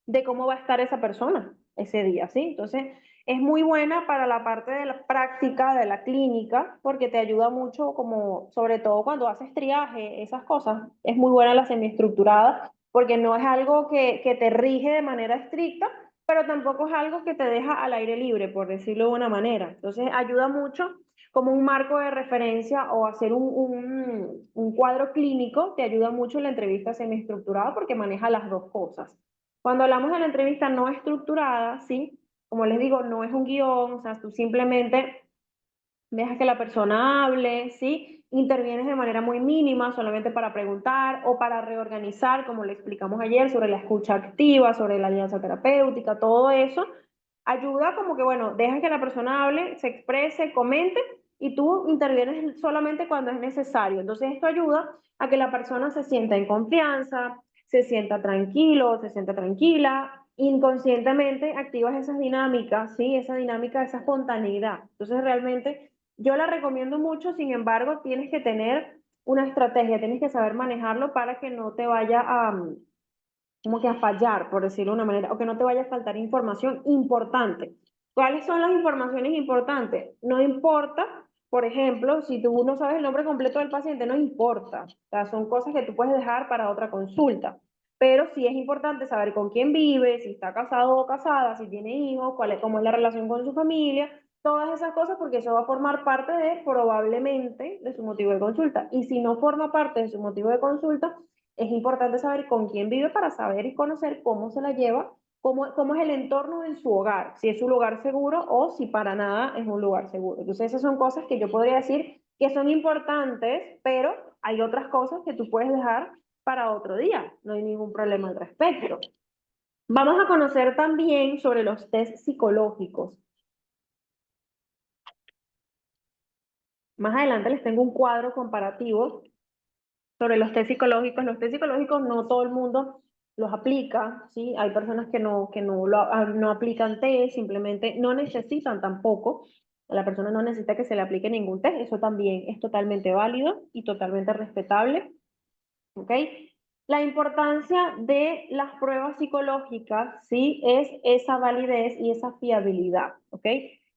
de cómo va a estar esa persona ese día, ¿sí? Entonces, es muy buena para la parte de la práctica, de la clínica, porque te ayuda mucho, como sobre todo cuando haces triaje, esas cosas, es muy buena la semiestructurada, porque no es algo que te rige de manera estricta, pero tampoco es algo que te deja al aire libre, por decirlo de una manera. Entonces, ayuda mucho como un marco de referencia o hacer un cuadro clínico, te ayuda mucho en la entrevista semiestructurada porque maneja las dos cosas. Cuando hablamos de la entrevista no estructurada, ¿sí? Como les digo, no es un guión, o sea, tú simplemente dejas que la persona hable, ¿sí? Intervienes de manera muy mínima, solamente para preguntar o para reorganizar, como le explicamos ayer, sobre la escucha activa, sobre la alianza terapéutica, todo eso. Ayuda como que, bueno, dejas que la persona hable, se exprese, comente y tú intervienes solamente cuando es necesario. Entonces esto ayuda a que la persona se sienta en confianza, se sienta tranquilo, se sienta tranquila, inconscientemente activas esas dinámicas, ¿sí? Esa dinámica, esa espontaneidad. Entonces realmente yo la recomiendo mucho, sin embargo, tienes que tener una estrategia, tienes que saber manejarlo para que no te vaya como que a fallar, por decirlo de una manera, o que no te vaya a faltar información importante. ¿Cuáles son las informaciones importantes? No importa, por ejemplo, si tú no sabes el nombre completo del paciente, no importa. O sea, son cosas que tú puedes dejar para otra consulta. Pero sí es importante saber con quién vive, si está casado o casada, si tiene hijos, cómo es la relación con su familia, todas esas cosas, porque eso va a formar parte de, probablemente, de su motivo de consulta. Y si no forma parte de su motivo de consulta, es importante saber con quién vive para saber y conocer cómo se la lleva, cómo es el entorno en su hogar, si es un lugar seguro o si para nada es un lugar seguro. Entonces esas son cosas que yo podría decir que son importantes, pero hay otras cosas que tú puedes dejar para otro día, no hay ningún problema al respecto. Vamos a conocer también sobre los test psicológicos. Más adelante les tengo un cuadro comparativo sobre los test psicológicos. Los test psicológicos no todo el mundo los aplica, ¿sí? Hay personas que no aplican test, simplemente no necesitan tampoco. La persona no necesita que se le aplique ningún test, eso también es totalmente válido y totalmente respetable. ¿Ok? La importancia de las pruebas psicológicas, ¿sí? Es esa validez y esa fiabilidad, ¿ok?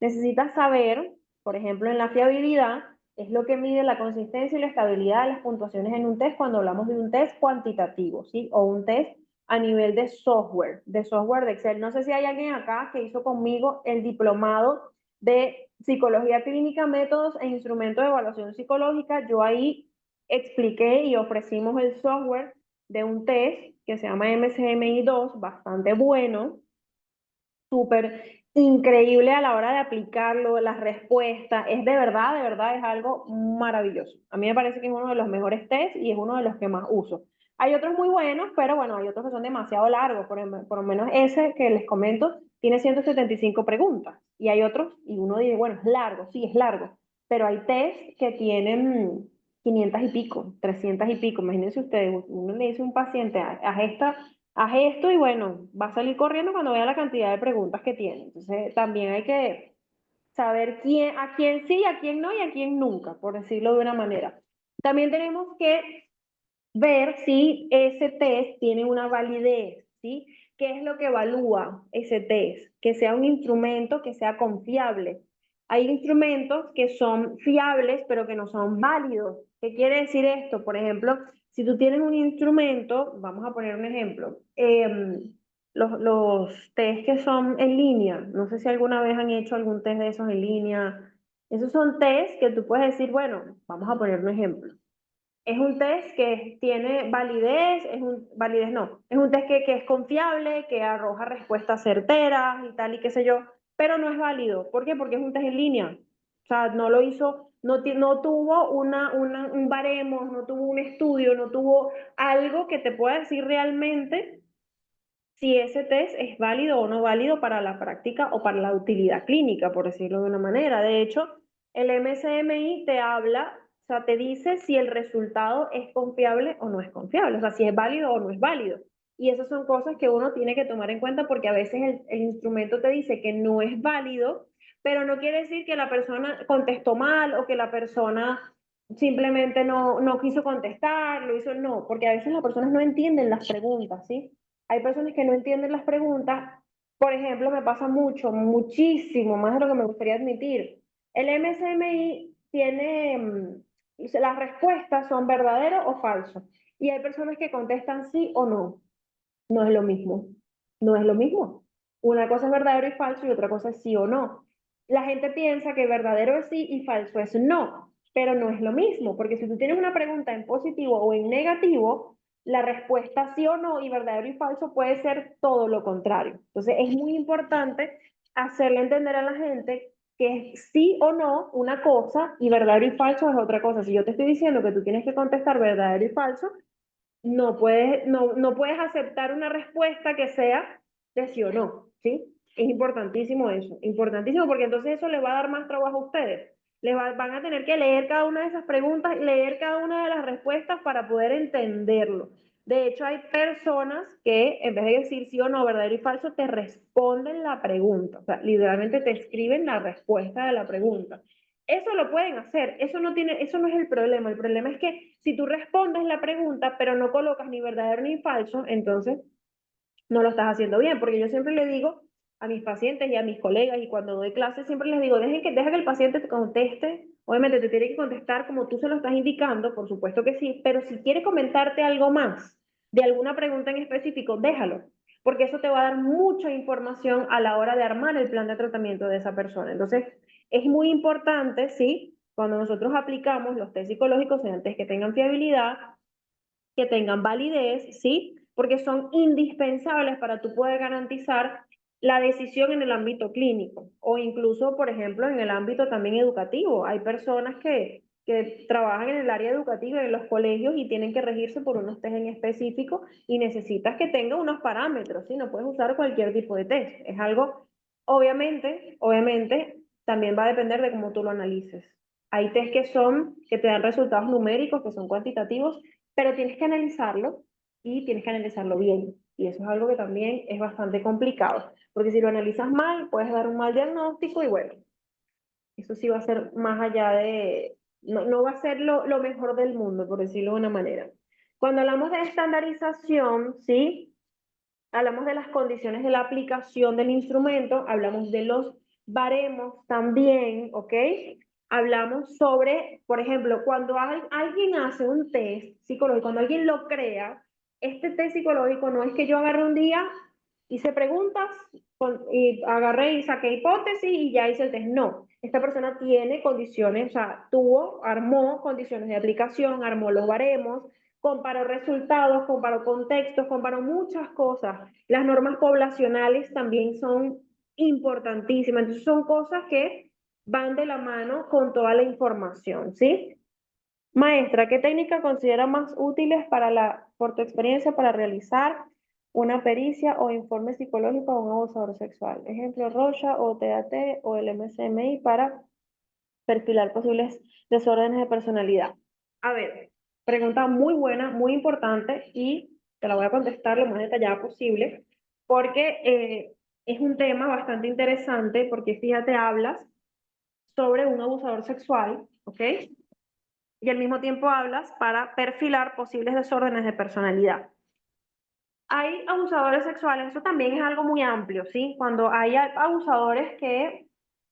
Necesitas saber, por ejemplo, en la fiabilidad, es lo que mide la consistencia y la estabilidad de las puntuaciones en un test cuando hablamos de un test cuantitativo, ¿sí? O un test a nivel de software de Excel. No sé si hay alguien acá que hizo conmigo el diplomado de psicología clínica, métodos e instrumentos de evaluación psicológica. Yo ahí expliqué y ofrecimos el software de un test que se llama MCMI2, bastante bueno, súper increíble a la hora de aplicarlo, las respuestas, es de verdad, es algo maravilloso. A mí me parece que es uno de los mejores tests y es uno de los que más uso. Hay otros muy buenos, pero bueno, hay otros que son demasiado largos, por lo menos ese que les comento tiene 175 preguntas y hay otros, y uno dice, bueno, es largo, sí, es largo, pero hay tests que tienen 500 y pico, 300 y pico. Imagínense ustedes, uno le dice a un paciente, haz esto y bueno, va a salir corriendo cuando vea la cantidad de preguntas que tiene. Entonces, también hay que saber a quién sí, a quién no y a quién nunca, por decirlo de una manera. También tenemos que ver si ese test tiene una validez, ¿sí? ¿Qué es lo que evalúa ese test? Que sea un instrumento que sea confiable. Hay instrumentos que son fiables, pero que no son válidos. ¿Qué quiere decir esto? Por ejemplo, si tú tienes un instrumento, vamos a poner un ejemplo, los test que son en línea, no sé si alguna vez han hecho algún test de esos en línea, esos son test que tú puedes decir, bueno, vamos a poner un ejemplo. Es un test que tiene validez, validez no, es un test que es confiable, que arroja respuestas certeras y tal y qué sé yo, pero no es válido. ¿Por qué? Porque es un test en línea. O sea, no lo hizo, no tuvo un baremo, no tuvo un estudio, no tuvo algo que te pueda decir realmente si ese test es válido o no válido para la práctica o para la utilidad clínica, por decirlo de una manera. De hecho, el MSMI te habla, o sea, te dice si el resultado es confiable o no es confiable, o sea, si es válido o no es válido. Y esas son cosas que uno tiene que tomar en cuenta porque a veces el instrumento te dice que no es válido, pero no quiere decir que la persona contestó mal o que la persona simplemente no quiso contestar, lo hizo, no, porque a veces las personas no entienden las preguntas, ¿sí? Hay personas que no entienden las preguntas. Por ejemplo, me pasa mucho, muchísimo, más de lo que me gustaría admitir. El MSMI tiene, las respuestas son verdadero o falso. Y hay personas que contestan sí o no. No es lo mismo. No es lo mismo. Una cosa es verdadero y falso y otra cosa es sí o no. La gente piensa que verdadero es sí y falso es no, pero no es lo mismo, porque si tú tienes una pregunta en positivo o en negativo, la respuesta sí o no y verdadero y falso puede ser todo lo contrario. Entonces es muy importante hacerle entender a la gente que es sí o no una cosa y verdadero y falso es otra cosa. Si yo te estoy diciendo que tú tienes que contestar verdadero y falso, no puedes aceptar una respuesta que sea de sí o no, ¿sí? Es importantísimo eso, importantísimo porque entonces eso les va a dar más trabajo a ustedes. Van a tener que leer cada una de esas preguntas, leer cada una de las respuestas para poder entenderlo. De hecho, hay personas que en vez de decir sí o no, verdadero y falso, te responden la pregunta. O sea, literalmente te escriben la respuesta de la pregunta. Eso lo pueden hacer, eso no es el problema es que si tú respondes la pregunta, pero no colocas ni verdadero ni falso, entonces no lo estás haciendo bien, porque yo siempre le digo a mis pacientes y a mis colegas, y cuando doy clases siempre les digo, deja que el paciente te conteste, obviamente te tiene que contestar como tú se lo estás indicando, por supuesto que sí, pero si quiere comentarte algo más de alguna pregunta en específico, déjalo, porque eso te va a dar mucha información a la hora de armar el plan de tratamiento de esa persona. Entonces, es muy importante, ¿sí? Cuando nosotros aplicamos los test psicológicos, sean test que tengan fiabilidad, que tengan validez, ¿sí? Porque son indispensables para tú poder garantizar la decisión en el ámbito clínico o incluso, por ejemplo, en el ámbito también educativo. Hay personas que trabajan en el área educativa, en los colegios y tienen que regirse por unos test en específico y necesitas que tenga unos parámetros, ¿sí? No puedes usar cualquier tipo de test. Es algo, obviamente, también va a depender de cómo tú lo analices. Hay test que te dan resultados numéricos, que son cuantitativos, pero tienes que analizarlo y tienes que analizarlo bien. Y eso es algo que también es bastante complicado, porque si lo analizas mal, puedes dar un mal diagnóstico y bueno, Eso sí va a ser más allá de, no va a ser lo mejor del mundo, por decirlo de una manera. Cuando hablamos de estandarización, ¿sí? Hablamos de las condiciones de la aplicación del instrumento, hablamos de los baremos también, ¿ok? Hablamos sobre, por ejemplo, cuando alguien hace un test psicológico, cuando alguien lo crea, este test psicológico no es que yo agarre un día, hice preguntas y agarré y saqué hipótesis y ya hice el test. No, esta persona tiene condiciones, o sea, armó condiciones de aplicación, armó los baremos, comparó resultados, comparó contextos, comparó muchas cosas. Las normas poblacionales también son importantísimas. Entonces son cosas que van de la mano con toda la información, ¿sí? Maestra, ¿qué técnica considera más útiles por tu experiencia para realizar una pericia o informe psicológico a un abusador sexual? Ejemplo, Rocha o TAT o el MSMI para perfilar posibles desórdenes de personalidad. A ver, pregunta muy buena, muy importante y te la voy a contestar lo más detallada posible porque es un tema bastante interesante porque fíjate, hablas sobre un abusador sexual, ¿ok? Y al mismo tiempo hablas para perfilar posibles desórdenes de personalidad. Hay abusadores sexuales, eso también es algo muy amplio, ¿sí? Cuando hay abusadores que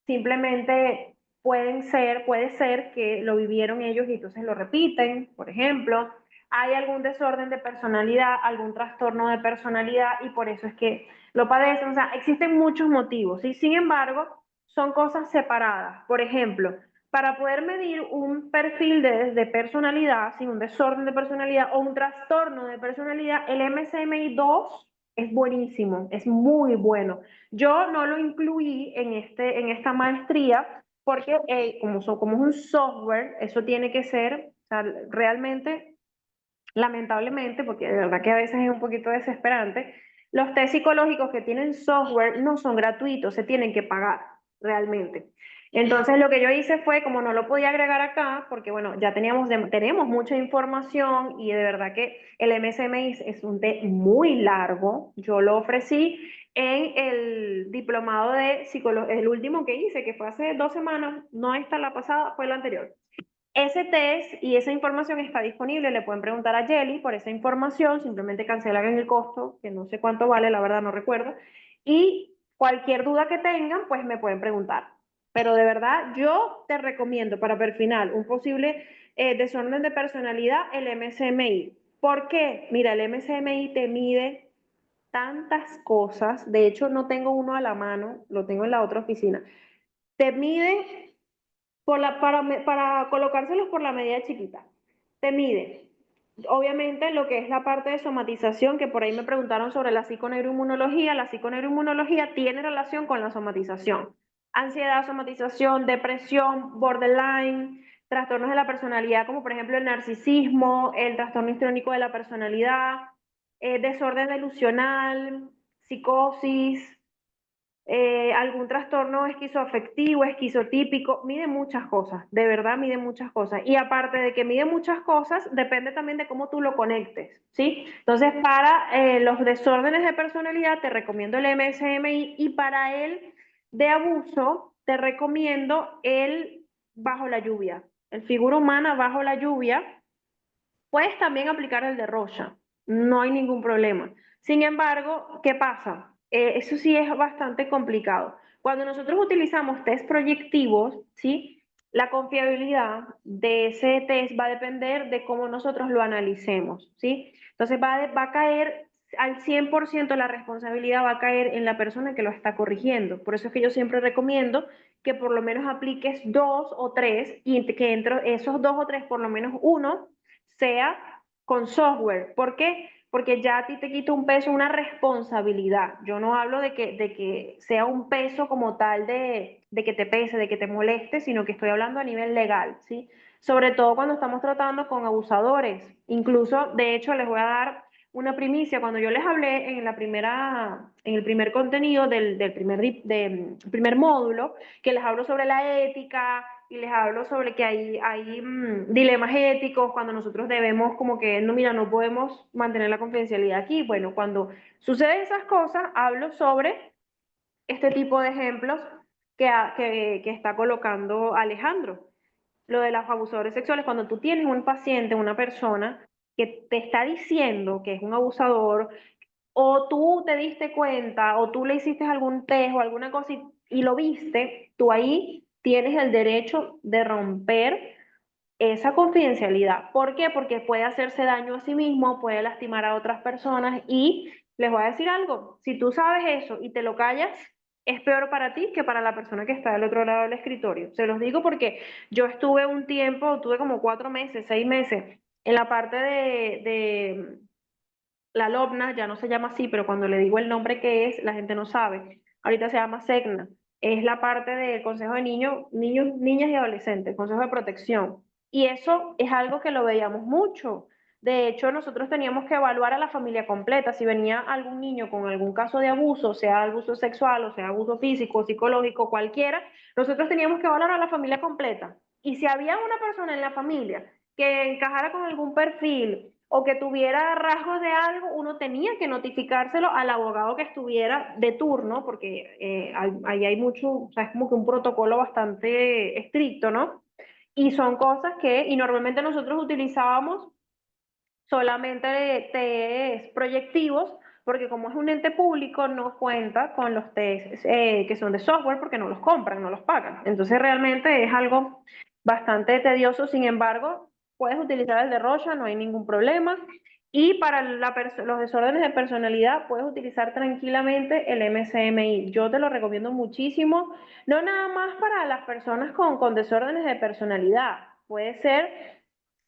simplemente puede ser que lo vivieron ellos y entonces lo repiten, por ejemplo, hay algún desorden de personalidad, algún trastorno de personalidad y por eso es que lo padecen, o sea, existen muchos motivos, ¿sí? Sin embargo, son cosas separadas. Por ejemplo, para poder medir un perfil de personalidad, sin un desorden de personalidad o un trastorno de personalidad, el MSMI-2 es buenísimo, es muy bueno. Yo no lo incluí en esta maestría porque como es un software, eso tiene que ser, o sea, realmente, lamentablemente, porque de verdad que a veces es un poquito desesperante, los test psicológicos que tienen software no son gratuitos, se tienen que pagar realmente. Entonces lo que yo hice fue, como no lo podía agregar acá, porque bueno, ya tenemos mucha información y de verdad que el MSMI es un test muy largo, yo lo ofrecí en el diplomado de psicología, el último que hice, que fue hace 2 semanas, no esta la pasada, fue la anterior. Ese test y esa información está disponible, le pueden preguntar a Jelly por esa información, simplemente cancelan el costo, que no sé cuánto vale, la verdad no recuerdo, y cualquier duda que tengan, pues me pueden preguntar. Pero de verdad, yo te recomiendo para perfilar un posible desorden de personalidad el MSMI. ¿Por qué? Mira, el MSMI te mide tantas cosas, de hecho no tengo uno a la mano, lo tengo en la otra oficina, te mide para colocárselos por la medida chiquita. Te mide, obviamente, lo que es la parte de somatización, que por ahí me preguntaron sobre la psiconeuroinmunología. La psiconeuroinmunología tiene relación con la somatización. Ansiedad, somatización, depresión, borderline, trastornos de la personalidad, como por ejemplo el narcisismo, el trastorno histriónico de la personalidad, desorden delusional, psicosis, algún trastorno esquizoafectivo, esquizotípico, mide muchas cosas, de verdad mide muchas cosas. Y aparte de que mide muchas cosas, depende también de cómo tú lo conectes, ¿sí? Entonces, para los desórdenes de personalidad, te recomiendo el MSMI y para el de abuso, te recomiendo el bajo la lluvia, el figura humana bajo la lluvia. Puedes también aplicar el de Rocha, no hay ningún problema. Sin embargo, ¿qué pasa? Eso sí es bastante complicado. Cuando nosotros utilizamos test proyectivos, ¿sí? La confiabilidad de ese test va a depender de cómo nosotros lo analicemos, ¿sí? Entonces va a caer al 100% la responsabilidad va a caer en la persona que lo está corrigiendo. Por eso es que yo siempre recomiendo que por lo menos apliques 2 o 3 y que entre esos 2 o 3, por lo menos uno, sea con software. ¿Por qué? Porque ya a ti te quita un peso, una responsabilidad. Yo no hablo de que sea un peso como tal de que te pese, de que te moleste, sino que estoy hablando a nivel legal, ¿sí? Sobre todo cuando estamos tratando con abusadores. Incluso, de hecho, les voy a dar una primicia. Cuando yo les hablé en el primer contenido primer módulo, que les hablo sobre la ética, y les hablo sobre que hay dilemas éticos cuando nosotros debemos como que, no, mira, no podemos mantener la confidencialidad aquí. Bueno, cuando suceden esas cosas, hablo sobre este tipo de ejemplos que está colocando Alejandro. Lo de los abusadores sexuales, cuando tú tienes un paciente, una persona que te está diciendo que es un abusador, o tú te diste cuenta, o tú le hiciste algún test o alguna cosa y lo viste, tú ahí tienes el derecho de romper esa confidencialidad. ¿Por qué? Porque puede hacerse daño a sí mismo, puede lastimar a otras personas y les voy a decir algo, si tú sabes eso y te lo callas, es peor para ti que para la persona que está del otro lado del escritorio. Se los digo porque yo estuve un tiempo, tuve como 4 meses, 6 meses en la parte de la LOBNA, ya no se llama así, pero cuando le digo el nombre que es, la gente no sabe. Ahorita se llama SECNA. Es la parte del Consejo de Niños, Niñas y Adolescentes, Consejo de Protección. Y eso es algo que lo veíamos mucho. De hecho, nosotros teníamos que evaluar a la familia completa. Si venía algún niño con algún caso de abuso, sea abuso sexual, o sea abuso físico, psicológico, cualquiera, nosotros teníamos que evaluar a la familia completa. Y si había una persona en la familia que encajara con algún perfil o que tuviera rasgos de algo, uno tenía que notificárselo al abogado que estuviera de turno, porque ahí hay mucho, o sea, es como que un protocolo bastante estricto, ¿no? Y son cosas y normalmente nosotros utilizábamos solamente test proyectivos, porque como es un ente público, no cuenta con los test que son de software, porque no los compran, no los pagan. Entonces realmente es algo bastante tedioso, sin embargo, puedes utilizar el de Rocha, no hay ningún problema. Y para los desórdenes de personalidad, puedes utilizar tranquilamente el MCMI. Yo te lo recomiendo muchísimo, no nada más para las personas con desórdenes de personalidad, puede ser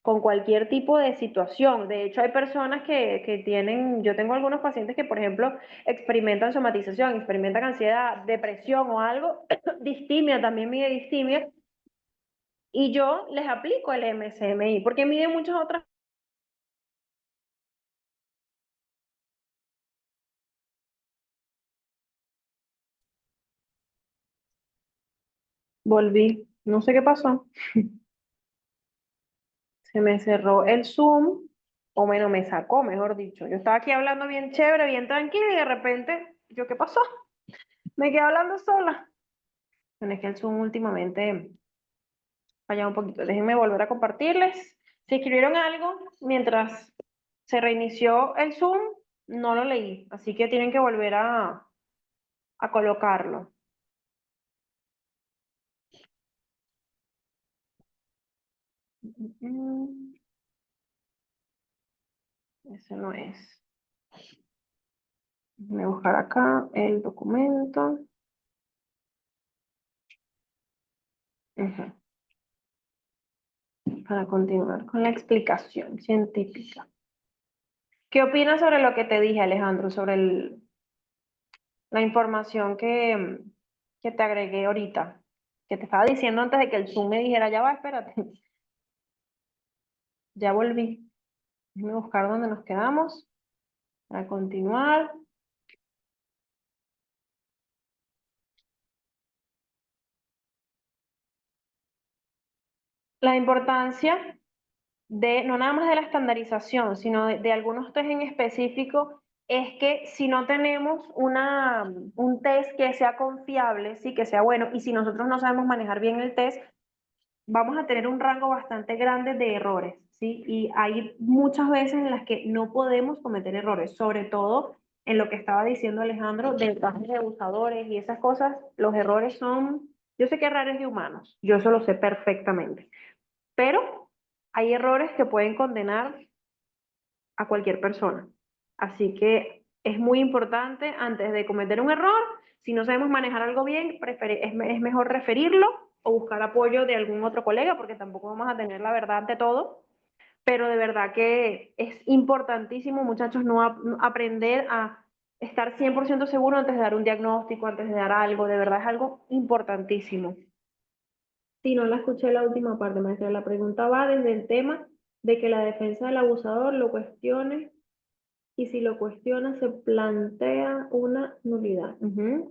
con cualquier tipo de situación. De hecho, hay personas que tienen, yo tengo algunos pacientes que, por ejemplo, experimentan somatización, experimentan ansiedad, depresión o algo, distimia, también mide distimia, y yo les aplico el MSMI, porque mide muchas otras. Volví, no sé qué pasó, se me cerró el Zoom, o bueno, me sacó, mejor dicho. Yo estaba aquí hablando bien chévere, bien tranquila, y de repente, ¿qué pasó? Me quedé hablando sola. Bueno, es que el Zoom últimamente falla un poquito. Déjenme volver a compartirles. Si escribieron algo mientras se reinició el Zoom, no lo leí, así que tienen que volver a colocarlo. Mm, Ese no es. Voy a buscar acá el documento. Ujú. Para continuar con la explicación científica. ¿Qué opinas sobre lo que te dije, Alejandro, sobre la información que te agregué ahorita? Que te estaba diciendo antes de que el Zoom me dijera, ya va, espérate, ya volví. Déjame buscar dónde nos quedamos para continuar. La importancia de, no nada más de la estandarización, sino de algunos test en específico, es que si no tenemos un test que sea confiable, sí, que sea bueno, y si nosotros no sabemos manejar bien el test, vamos a tener un rango bastante grande de errores, ¿sí? Y hay muchas veces en las que no podemos cometer errores, sobre todo en lo que estaba diciendo Alejandro, de casos de abusadores y esas cosas, los errores son, yo sé que errores de humanos, yo eso lo sé perfectamente, pero hay errores que pueden condenar a cualquier persona. Así que es muy importante antes de cometer un error, si no sabemos manejar algo bien, es mejor referirlo o buscar apoyo de algún otro colega, porque tampoco vamos a tener la verdad ante todo. Pero de verdad que es importantísimo, muchachos, no aprender a estar 100% seguro antes de dar un diagnóstico, antes de dar algo. De verdad es algo importantísimo. Si no la escuché la última parte, maestra, la pregunta va desde el tema de que la defensa del abusador lo cuestione y si lo cuestiona se plantea una nulidad.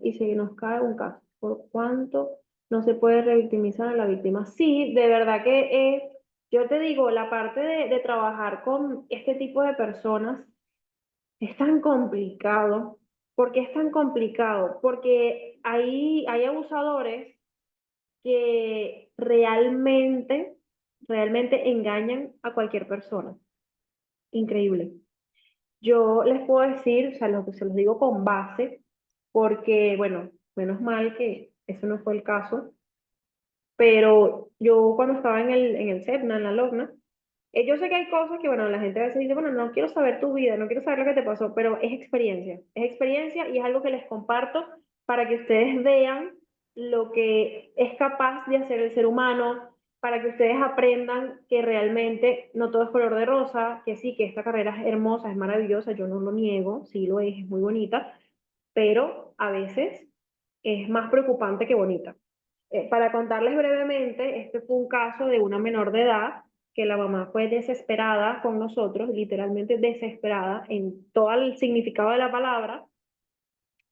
Y si nos cae un caso, ¿por cuánto no se puede revictimizar a la víctima? Sí, de verdad que yo te digo, la parte de trabajar con este tipo de personas es tan complicado ¿Por qué es tan complicado? Porque hay abusadores que realmente engañan a cualquier persona. Increíble. Yo les puedo decir, o sea, se los digo con base, porque, bueno, menos mal que eso no fue el caso, pero yo cuando estaba en el SEPNA, en la LOCNA, yo sé que hay cosas que, bueno, la gente a veces dice, bueno, no quiero saber tu vida, no quiero saber lo que te pasó, pero es experiencia y es algo que les comparto para que ustedes vean lo que es capaz de hacer el ser humano, para que ustedes aprendan que realmente no todo es color de rosa, que sí, que esta carrera es hermosa, es maravillosa, yo no lo niego, sí lo es muy bonita, pero a veces es más preocupante que bonita. Para contarles brevemente, este fue un caso de una menor de edad que la mamá fue desesperada con nosotros, literalmente desesperada en todo el significado de la palabra,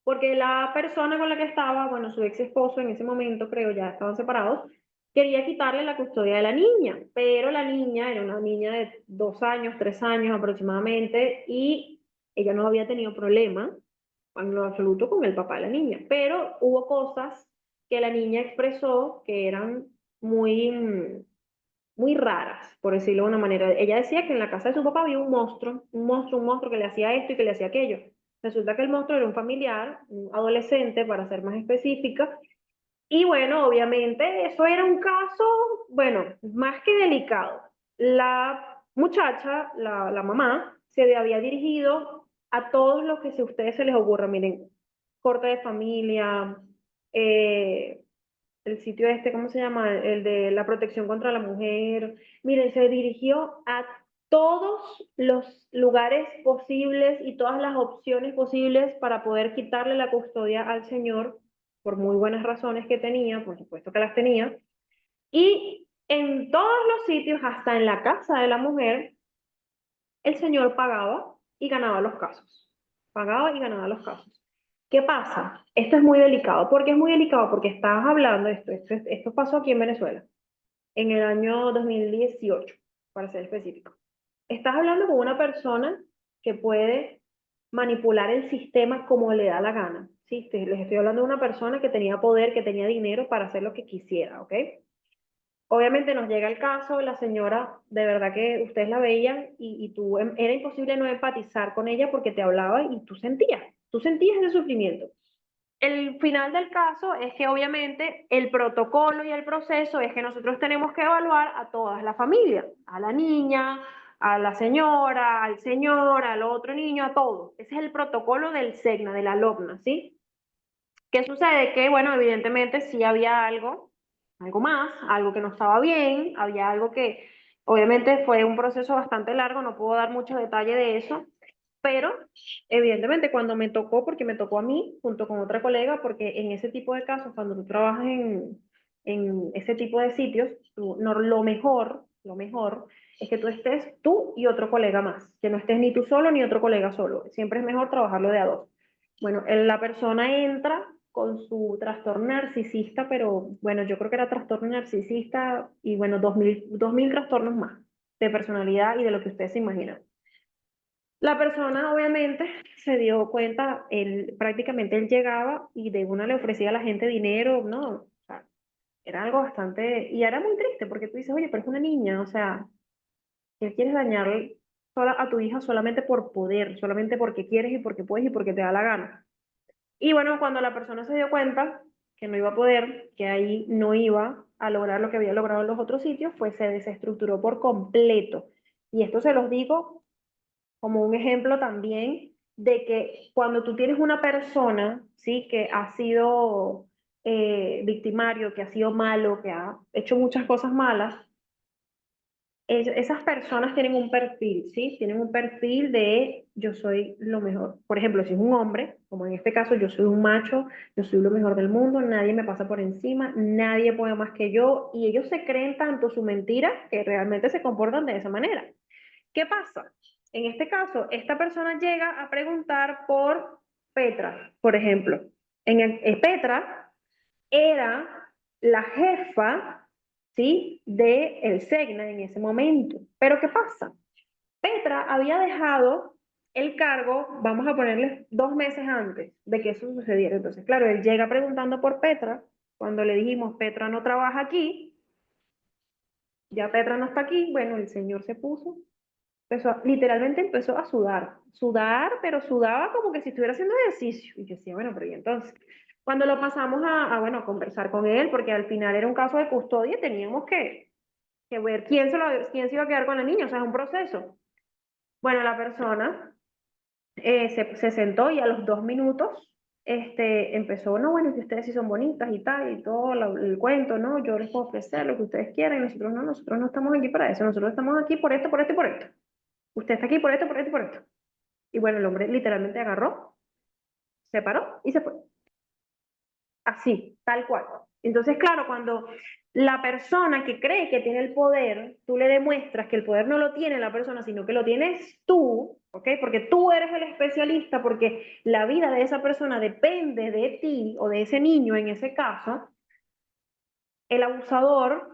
porque la persona con la que estaba, bueno, su ex esposo en ese momento, creo, ya estaban separados, quería quitarle la custodia de la niña, pero la niña era una niña de 2 años, 3 años aproximadamente, y ella no había tenido problema en lo absoluto con el papá de la niña, pero hubo cosas que la niña expresó que eran muy, muy raras, por decirlo de una manera. Ella decía que en la casa de su papá había un monstruo que le hacía esto y que le hacía aquello. Resulta que el monstruo era un familiar, un adolescente, para ser más específica, y bueno, obviamente eso era un caso, bueno, más que delicado. La muchacha, la mamá, se había dirigido a todos los que a ustedes se les ocurra. Miren, corte de familia, eh, el sitio este, ¿cómo se llama? El de la protección contra la mujer. Miren, se dirigió a todos los lugares posibles y todas las opciones posibles para poder quitarle la custodia al señor, por muy buenas razones que tenía, por supuesto que las tenía. Y en todos los sitios, hasta en la casa de la mujer, el señor pagaba y ganaba los casos. Pagaba y ganaba los casos. ¿Qué pasa? Esto es muy delicado. ¿Por qué es muy delicado? Porque estabas hablando, esto pasó aquí en Venezuela, en el año 2018, para ser específico. Estás hablando con una persona que puede manipular el sistema como le da la gana. ¿Sí? Les estoy hablando de una persona que tenía poder, que tenía dinero para hacer lo que quisiera, ¿ok? Obviamente nos llega el caso, la señora, de verdad que ustedes la veían y tú, era imposible no empatizar con ella porque te hablaba y tú sentías ese sufrimiento. El final del caso es que obviamente el protocolo y el proceso es que nosotros tenemos que evaluar a toda la familia, a la niña, a la señora, al señor, al otro niño, a todos. Ese es el protocolo del SEGNA, de la LOCNA, ¿sí? ¿Qué sucede? Que, bueno, evidentemente sí había algo más, algo que no estaba bien, había algo que obviamente fue un proceso bastante largo, no puedo dar mucho detalle de eso, pero evidentemente cuando me tocó, porque me tocó a mí junto con otra colega, porque en ese tipo de casos, cuando tú trabajas en ese tipo de sitios, no, lo mejor es que tú estés tú y otro colega más, que no estés ni tú solo ni otro colega solo, siempre es mejor trabajarlo de a dos. Bueno, la persona entra con su trastorno narcisista, pero bueno, yo creo que era trastorno narcisista y bueno, 2000 trastornos más de personalidad y de lo que ustedes se imaginan. La persona obviamente se dio cuenta, prácticamente él llegaba y de una le ofrecía a la gente dinero, ¿no? O sea, era algo bastante, y era muy triste porque tú dices, oye, pero es una niña, o sea, ¿qué quieres dañar a tu hija solamente por poder, solamente porque quieres y porque puedes y porque te da la gana? Y bueno, cuando la persona se dio cuenta que no iba a poder, que ahí no iba a lograr lo que había logrado en los otros sitios, pues se desestructuró por completo. Y esto se los digo como un ejemplo también de que cuando tú tienes una persona, ¿sí? Que ha sido victimario, que ha sido malo, que ha hecho muchas cosas malas, esas personas tienen un perfil, ¿sí? Tienen un perfil de yo soy lo mejor. Por ejemplo, si es un hombre, como en este caso yo soy un macho, yo soy lo mejor del mundo, nadie me pasa por encima, nadie puede más que yo, y ellos se creen tanto su mentira que realmente se comportan de esa manera. ¿Qué pasa? En este caso, esta persona llega a preguntar por Petra, por ejemplo. Petra era la jefa, ¿sí? De el SEGNA en ese momento. Pero ¿qué pasa? Petra había dejado el cargo, vamos a ponerle 2 meses antes de que eso sucediera. Entonces, claro, él llega preguntando por Petra. Cuando le dijimos, Petra no trabaja aquí, ya Petra no está aquí, bueno, el señor se puso, literalmente empezó a sudar, pero sudaba como que si estuviera haciendo ejercicio. Y yo decía, bueno, pero ¿y entonces? Cuando lo pasamos bueno, a conversar con él, porque al final era un caso de custodia, teníamos que ver quién se iba a quedar con la niña, o sea, es un proceso. Bueno, la persona se sentó y a los 2 minutos empezó, no, bueno, que ustedes sí son bonitas y tal, y todo el cuento, ¿no? Yo les puedo ofrecer lo que ustedes quieran, y nosotros no estamos aquí para eso, nosotros estamos aquí por esto, por esto y por esto. Usted está aquí por esto, por esto y por esto. Y bueno, el hombre literalmente agarró, se paró y se fue. Así, tal cual. Entonces, claro, cuando la persona que cree que tiene el poder, tú le demuestras que el poder no lo tiene la persona, sino que lo tienes tú, ¿ok? Porque tú eres el especialista, porque la vida de esa persona depende de ti o de ese niño en ese caso, el abusador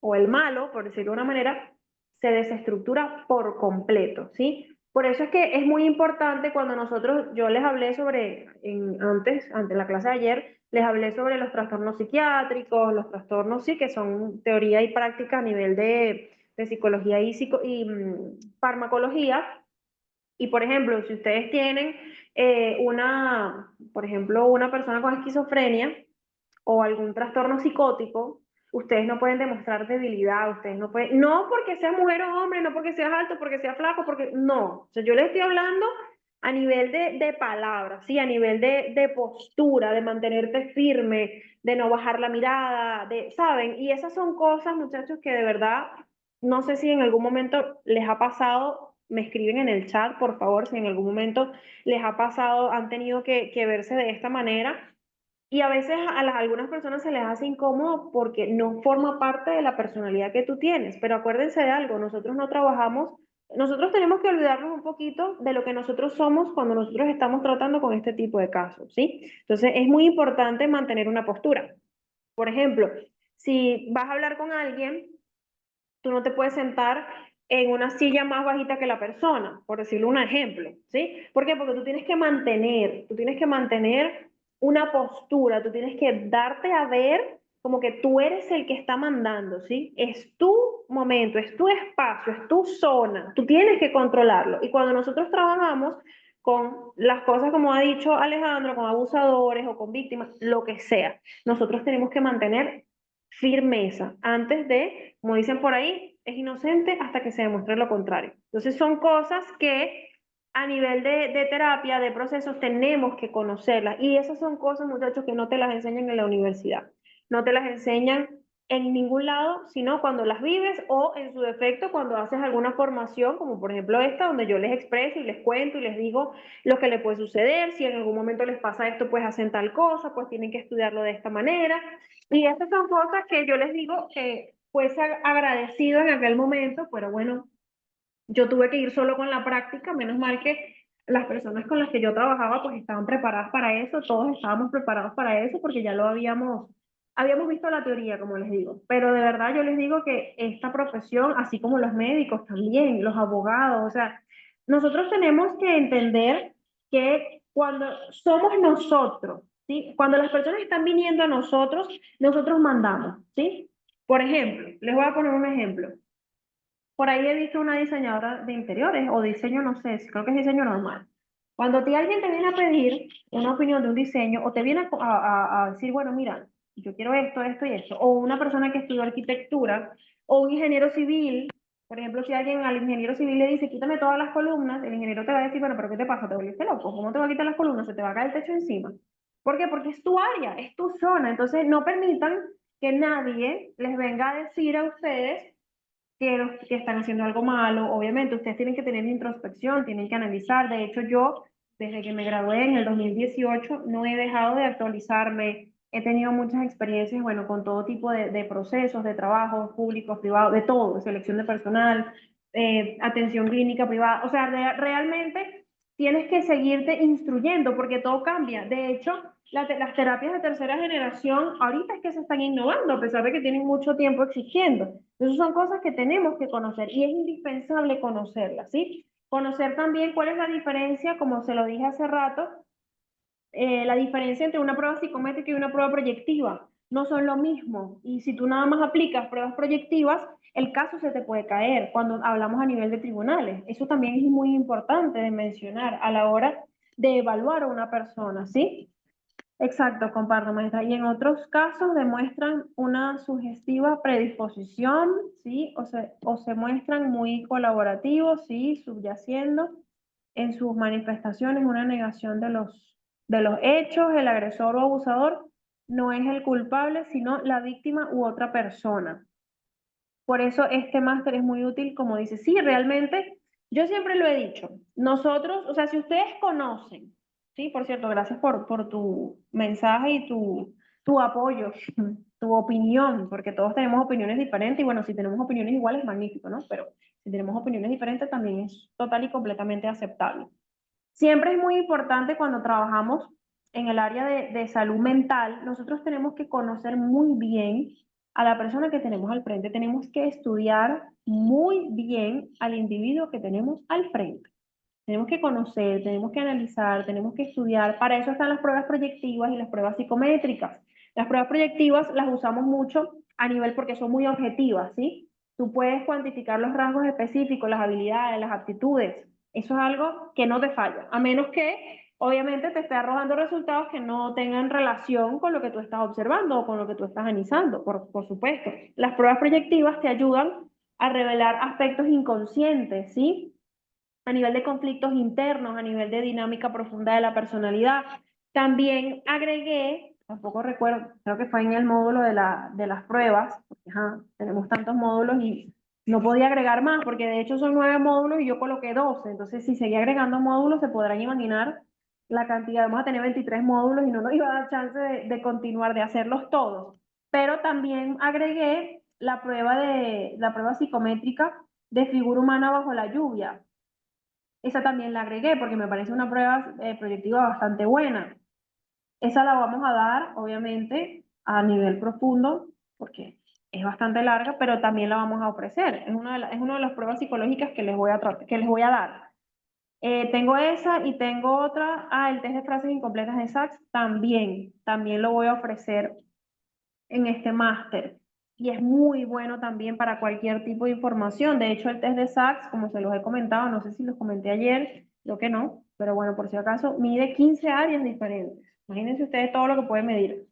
o el malo, por decirlo de una manera, se desestructura por completo, ¿sí? Por eso es que es muy importante cuando yo les hablé sobre, antes la clase de ayer, les hablé sobre los trastornos psiquiátricos, los trastornos, sí, que son teoría y práctica a nivel de psicología y farmacología. Y por ejemplo, si ustedes tienen por ejemplo, una persona con esquizofrenia, o algún trastorno psicótico, ustedes no pueden demostrar debilidad, ustedes no pueden, no porque seas mujer o hombre, no porque seas alto, porque seas flaco, porque no. O sea, yo les estoy hablando a nivel de palabras, ¿sí? A nivel de postura, de mantenerte firme, de no bajar la mirada, ¿saben? Y esas son cosas, muchachos, que de verdad, no sé si en algún momento les ha pasado, me escriben en el chat, por favor, si en algún momento les ha pasado, han tenido que verse de esta manera, y a veces algunas personas se les hace incómodo porque no forma parte de la personalidad que tú tienes. Pero acuérdense de algo, nosotros tenemos que olvidarnos un poquito de lo que nosotros somos cuando nosotros estamos tratando con este tipo de casos, ¿sí? Entonces es muy importante mantener una postura. Por ejemplo, si vas a hablar con alguien, tú no te puedes sentar en una silla más bajita que la persona, por decirlo un ejemplo, ¿sí? ¿Por qué? Porque tú tienes que mantener una postura, tú tienes que darte a ver como que tú eres el que está mandando, ¿sí? Es tu momento, es tu espacio, es tu zona, tú tienes que controlarlo. Y cuando nosotros trabajamos con las cosas, como ha dicho Alejandro, con abusadores o con víctimas, lo que sea, nosotros tenemos que mantener firmeza antes de, como dicen por ahí, es inocente hasta que se demuestre lo contrario. Entonces son cosas que a nivel de terapia, de procesos, tenemos que conocerlas. Y esas son cosas, muchachos, que no te las enseñan en la universidad. No te las enseñan en ningún lado, sino cuando las vives o en su defecto cuando haces alguna formación, como por ejemplo esta, donde yo les expreso y les cuento y les digo lo que le puede suceder, si en algún momento les pasa esto, pues hacen tal cosa, pues tienen que estudiarlo de esta manera. Y estas son cosas que yo les digo que pues agradecido en aquel momento, pero bueno, yo tuve que ir solo con la práctica, menos mal que las personas con las que yo trabajaba pues estaban preparadas para eso, todos estábamos preparados para eso porque ya lo habíamos visto la teoría, como les digo. Pero de verdad yo les digo que esta profesión, así como los médicos también, los abogados, o sea, nosotros tenemos que entender que cuando somos nosotros, ¿sí? Cuando las personas están viniendo a nosotros, nosotros mandamos, ¿sí? Por ejemplo, les voy a poner un ejemplo. Por ahí he visto una diseñadora de interiores o diseño, no sé, creo que es diseño normal. Cuando alguien te viene a pedir una opinión de un diseño o te viene a decir, bueno, mira, yo quiero esto, esto y esto, o una persona que estudió arquitectura o un ingeniero civil, por ejemplo, si alguien al ingeniero civil le dice, quítame todas las columnas, el ingeniero te va a decir, bueno, pero ¿qué te pasa? ¿Te volviste loco? ¿Cómo te va a quitar las columnas? Se te va a caer el techo encima. ¿Por qué? Porque es tu área, es tu zona. Entonces, no permitan que nadie les venga a decir a ustedes que están haciendo algo malo. Obviamente, ustedes tienen que tener introspección, tienen que analizar. De hecho, yo, desde que me gradué en el 2018, no he dejado de actualizarme. He tenido muchas experiencias, bueno, con todo tipo de procesos, de trabajos públicos, privados, de todo, de selección de personal, atención clínica privada. O sea, realmente tienes que seguirte instruyendo porque todo cambia. De hecho, las terapias de tercera generación ahorita es que se están innovando, a pesar de que tienen mucho tiempo existiendo. Entonces son cosas que tenemos que conocer y es indispensable conocerlas, ¿sí? Conocer también cuál es la diferencia, como se lo dije hace rato, la diferencia entre una prueba psicométrica y una prueba proyectiva. No son lo mismo. Y si tú nada más aplicas pruebas proyectivas, el caso se te puede caer cuando hablamos a nivel de tribunales. Eso también es muy importante de mencionar a la hora de evaluar a una persona, ¿sí? Exacto, comparto, maestra. Y en otros casos demuestran una sugestiva predisposición, ¿sí? O se muestran muy colaborativos, ¿sí? Subyaciendo en sus manifestaciones una negación de los hechos, el agresor o abusador no es el culpable, sino la víctima u otra persona. Por eso este máster es muy útil, como dice, sí, realmente, yo siempre lo he dicho, nosotros, o sea, si ustedes conocen, sí, por cierto, gracias por tu mensaje y tu apoyo, tu opinión, porque todos tenemos opiniones diferentes y bueno, si tenemos opiniones iguales, magnífico, ¿no? Pero si tenemos opiniones diferentes también es total y completamente aceptable. Siempre es muy importante cuando trabajamos en el área de salud mental, nosotros tenemos que conocer muy bien a la persona que tenemos al frente, tenemos que estudiar muy bien al individuo que tenemos al frente. Tenemos que conocer, tenemos que analizar, tenemos que estudiar. Para eso están las pruebas proyectivas y las pruebas psicométricas. Las pruebas proyectivas las usamos mucho a nivel porque son muy objetivas, ¿sí? Tú puedes cuantificar los rasgos específicos, las habilidades, las aptitudes. Eso es algo que no te falla, a menos que obviamente te esté arrojando resultados que no tengan relación con lo que tú estás observando o con lo que tú estás analizando, por supuesto. Las pruebas proyectivas te ayudan a revelar aspectos inconscientes, ¿sí? A nivel de conflictos internos, a nivel de dinámica profunda de la personalidad. También agregué, tampoco recuerdo, creo que fue en el módulo de las pruebas, porque ajá, tenemos tantos módulos y no podía agregar más, porque de hecho son 9 módulos y yo coloqué 12, entonces si seguía agregando módulos se podrán imaginar la cantidad, vamos a tener 23 módulos y no nos iba a dar chance de continuar, de hacerlos todos. Pero también agregué la prueba psicométrica de figura humana bajo la lluvia. Esa también la agregué porque me parece una prueba proyectiva bastante buena. Esa la vamos a dar, obviamente, a nivel profundo, porque es bastante larga, pero también la vamos a ofrecer. Es una de las pruebas psicológicas que les voy a, que les voy a dar. Tengo esa y tengo otra. Ah, el test de frases incompletas de Sachs también lo voy a ofrecer en este máster. Y es muy bueno también para cualquier tipo de información. De hecho, el test de SACS, como se los he comentado, no sé si los comenté ayer, creo que no, pero bueno, por si acaso, mide 15 áreas diferentes. Imagínense ustedes todo lo que puede medir.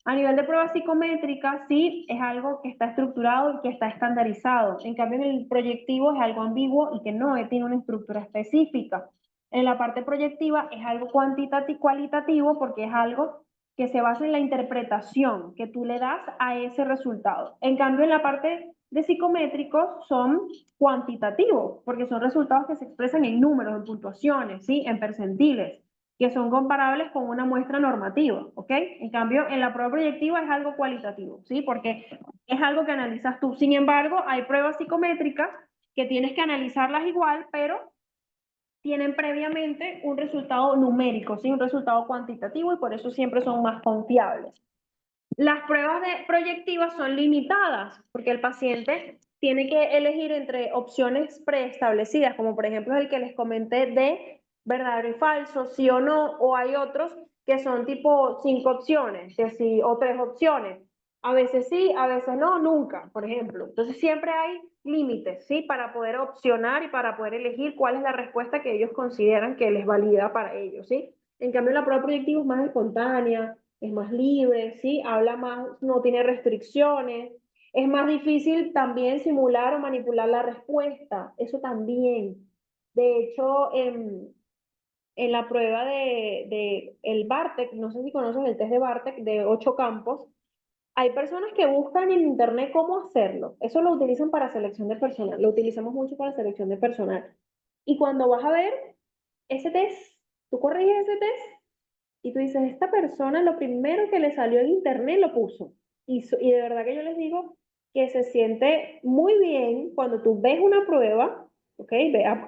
A nivel de pruebas psicométricas, sí, es algo que está estructurado y que está estandarizado. En cambio, en el proyectivo es algo ambiguo y que no tiene una estructura específica. En la parte proyectiva es algo cuantitativo, cualitativo, porque es algo que se basa en la interpretación que tú le das a ese resultado. En cambio, en la parte de psicométricos son cuantitativos, porque son resultados que se expresan en números, en puntuaciones, ¿sí? En percentiles, que son comparables con una muestra normativa, ¿ok? En cambio, en la prueba proyectiva es algo cualitativo, ¿sí? Porque es algo que analizas tú. Sin embargo, hay pruebas psicométricas que tienes que analizarlas igual, pero tienen previamente un resultado numérico, ¿sí? Un resultado cuantitativo y por eso siempre son más confiables. Las pruebas de proyectivas son limitadas porque el paciente tiene que elegir entre opciones preestablecidas, como por ejemplo el que les comenté de verdadero y falso, sí o no, o hay otros que son tipo 5 opciones, que sí, o 3 opciones. A veces sí, a veces no, nunca, por ejemplo. Entonces siempre hay límites, ¿sí? Para poder opcionar y para poder elegir cuál es la respuesta que ellos consideran que les valida para ellos, ¿sí? En cambio, la prueba proyectiva es más espontánea, es más libre, ¿sí? Habla más, no tiene restricciones. Es más difícil también simular o manipular la respuesta, eso también. De hecho, en la prueba de el Bartek, no sé si conocen el test de Bartek de 8 campos, hay personas que buscan en internet cómo hacerlo. Eso lo utilizan para selección de personal, lo utilizamos mucho para selección de personal. Y cuando vas a ver ese test, tú corriges ese test y tú dices, esta persona lo primero que le salió en internet lo puso. Y de verdad que yo les digo que se siente muy bien cuando tú ves una prueba, ¿ok?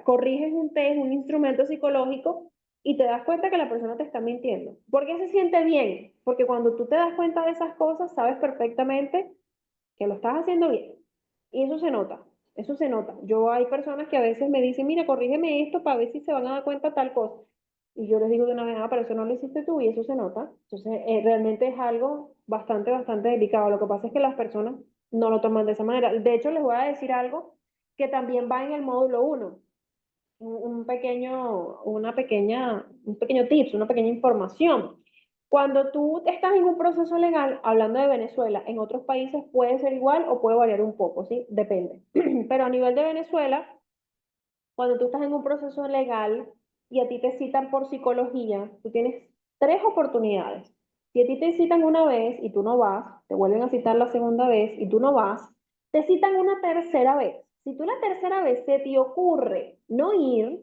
Corriges un test, un instrumento psicológico y te das cuenta que la persona te está mintiendo. ¿Por qué se siente bien? Porque cuando tú te das cuenta de esas cosas, sabes perfectamente que lo estás haciendo bien. Y eso se nota. eso se nota. Yo hay personas que a veces me dicen, mira, corrígeme esto para ver si se van a dar cuenta tal cosa. Y yo les digo de una vez, ah, pero eso no lo hiciste tú y eso se nota. Entonces, realmente es algo bastante, bastante delicado. Lo que pasa es que las personas no lo toman de esa manera. De hecho, les voy a decir algo que también va en el módulo uno, un pequeño tips, una pequeña información. Cuando tú estás en un proceso legal, hablando de Venezuela, en otros países puede ser igual o puede variar un poco, ¿sí? Depende. Pero a nivel de Venezuela, cuando tú estás en un proceso legal y a ti te citan por psicología, tú tienes tres oportunidades. Si a ti te citan una vez y tú no vas, te vuelven a citar la segunda vez y tú no vas, te citan una tercera vez. Si tú la tercera vez se te ocurre no ir,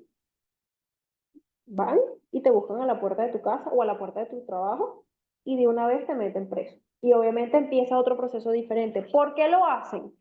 van y te buscan a la puerta de tu casa o a la puerta de tu trabajo y de una vez te meten preso. Y obviamente empieza otro proceso diferente. ¿Por qué lo hacen?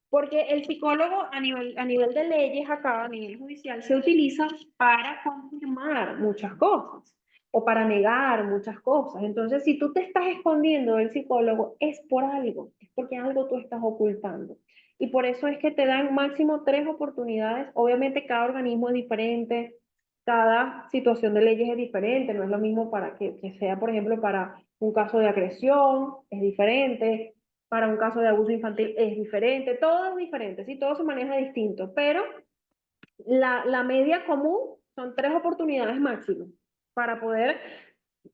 Porque el psicólogo a nivel de leyes acá, a nivel judicial, se utiliza para confirmar muchas cosas o para negar muchas cosas. Entonces, si tú te estás escondiendo del psicólogo, es por algo, es porque algo tú estás ocultando. Y por eso es que te dan máximo tres oportunidades. Obviamente cada organismo es diferente, cada situación de leyes es diferente, no es lo mismo para que sea, por ejemplo, para un caso de agresión, es diferente, para un caso de abuso infantil es diferente, todo es diferente, ¿sí? Todo se maneja distinto, pero la media común son tres oportunidades máximo para poder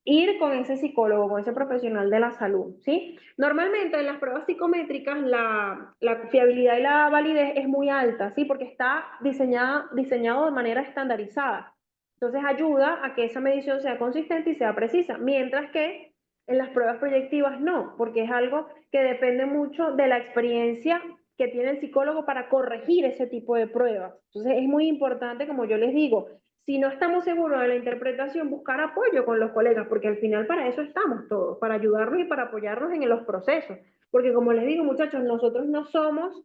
ir con ese psicólogo, con ese profesional de la salud, ¿sí? Normalmente en las pruebas psicométricas la fiabilidad y la validez es muy alta, ¿sí? Porque está diseñado de manera estandarizada. Entonces ayuda a que esa medición sea consistente y sea precisa, mientras que en las pruebas proyectivas no, porque es algo que depende mucho de la experiencia que tiene el psicólogo para corregir ese tipo de pruebas. Entonces es muy importante, como yo les digo, si no estamos seguros de la interpretación, buscar apoyo con los colegas, porque al final para eso estamos todos, para ayudarnos y para apoyarnos en los procesos. Porque como les digo, muchachos, nosotros no somos,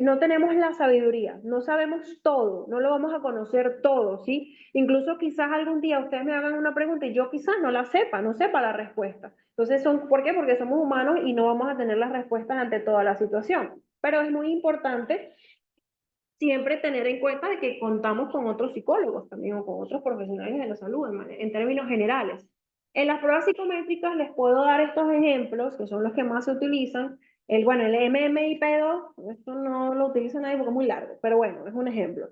no tenemos la sabiduría, no sabemos todo, no lo vamos a conocer todo, ¿sí? Incluso quizás algún día ustedes me hagan una pregunta y yo quizás no la sepa, no sepa la respuesta. Entonces, ¿por qué? Porque somos humanos y no vamos a tener las respuestas ante toda la situación. Pero es muy importante siempre tener en cuenta de que contamos con otros psicólogos también o con otros profesionales de la salud en términos generales. En las pruebas psicométricas les puedo dar estos ejemplos, que son los que más se utilizan. Bueno, el MMIP2, esto no lo utiliza nadie porque es muy largo, pero bueno, es un ejemplo.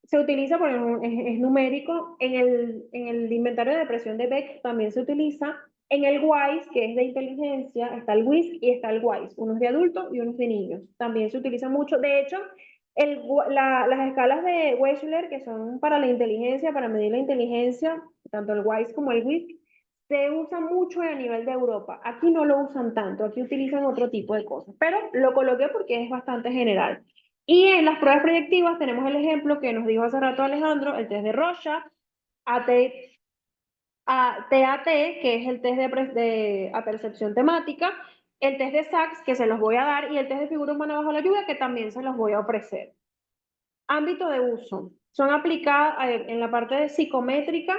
Se utiliza, porque es numérico, en el inventario de depresión de Beck también se utiliza. En el WISE, que es de inteligencia, está el WISC y está el WISE, unos de adultos y unos de niños. También se utiliza mucho. De hecho, las escalas de Wechsler, que son para la inteligencia, para medir la inteligencia, tanto el WISE como el WISC, se usan mucho a nivel de Europa. Aquí no lo usan tanto, aquí utilizan otro tipo de cosas, pero lo coloqué porque es bastante general. Y en las pruebas proyectivas tenemos el ejemplo que nos dijo hace rato Alejandro, el test de Rorschach, AT, TAT, que es el test de percepción temática, el test de SACS, que se los voy a dar, y el test de figura humana bajo la lluvia, que también se los voy a ofrecer. Ámbito de uso. Son aplicadas en la parte de psicométrica,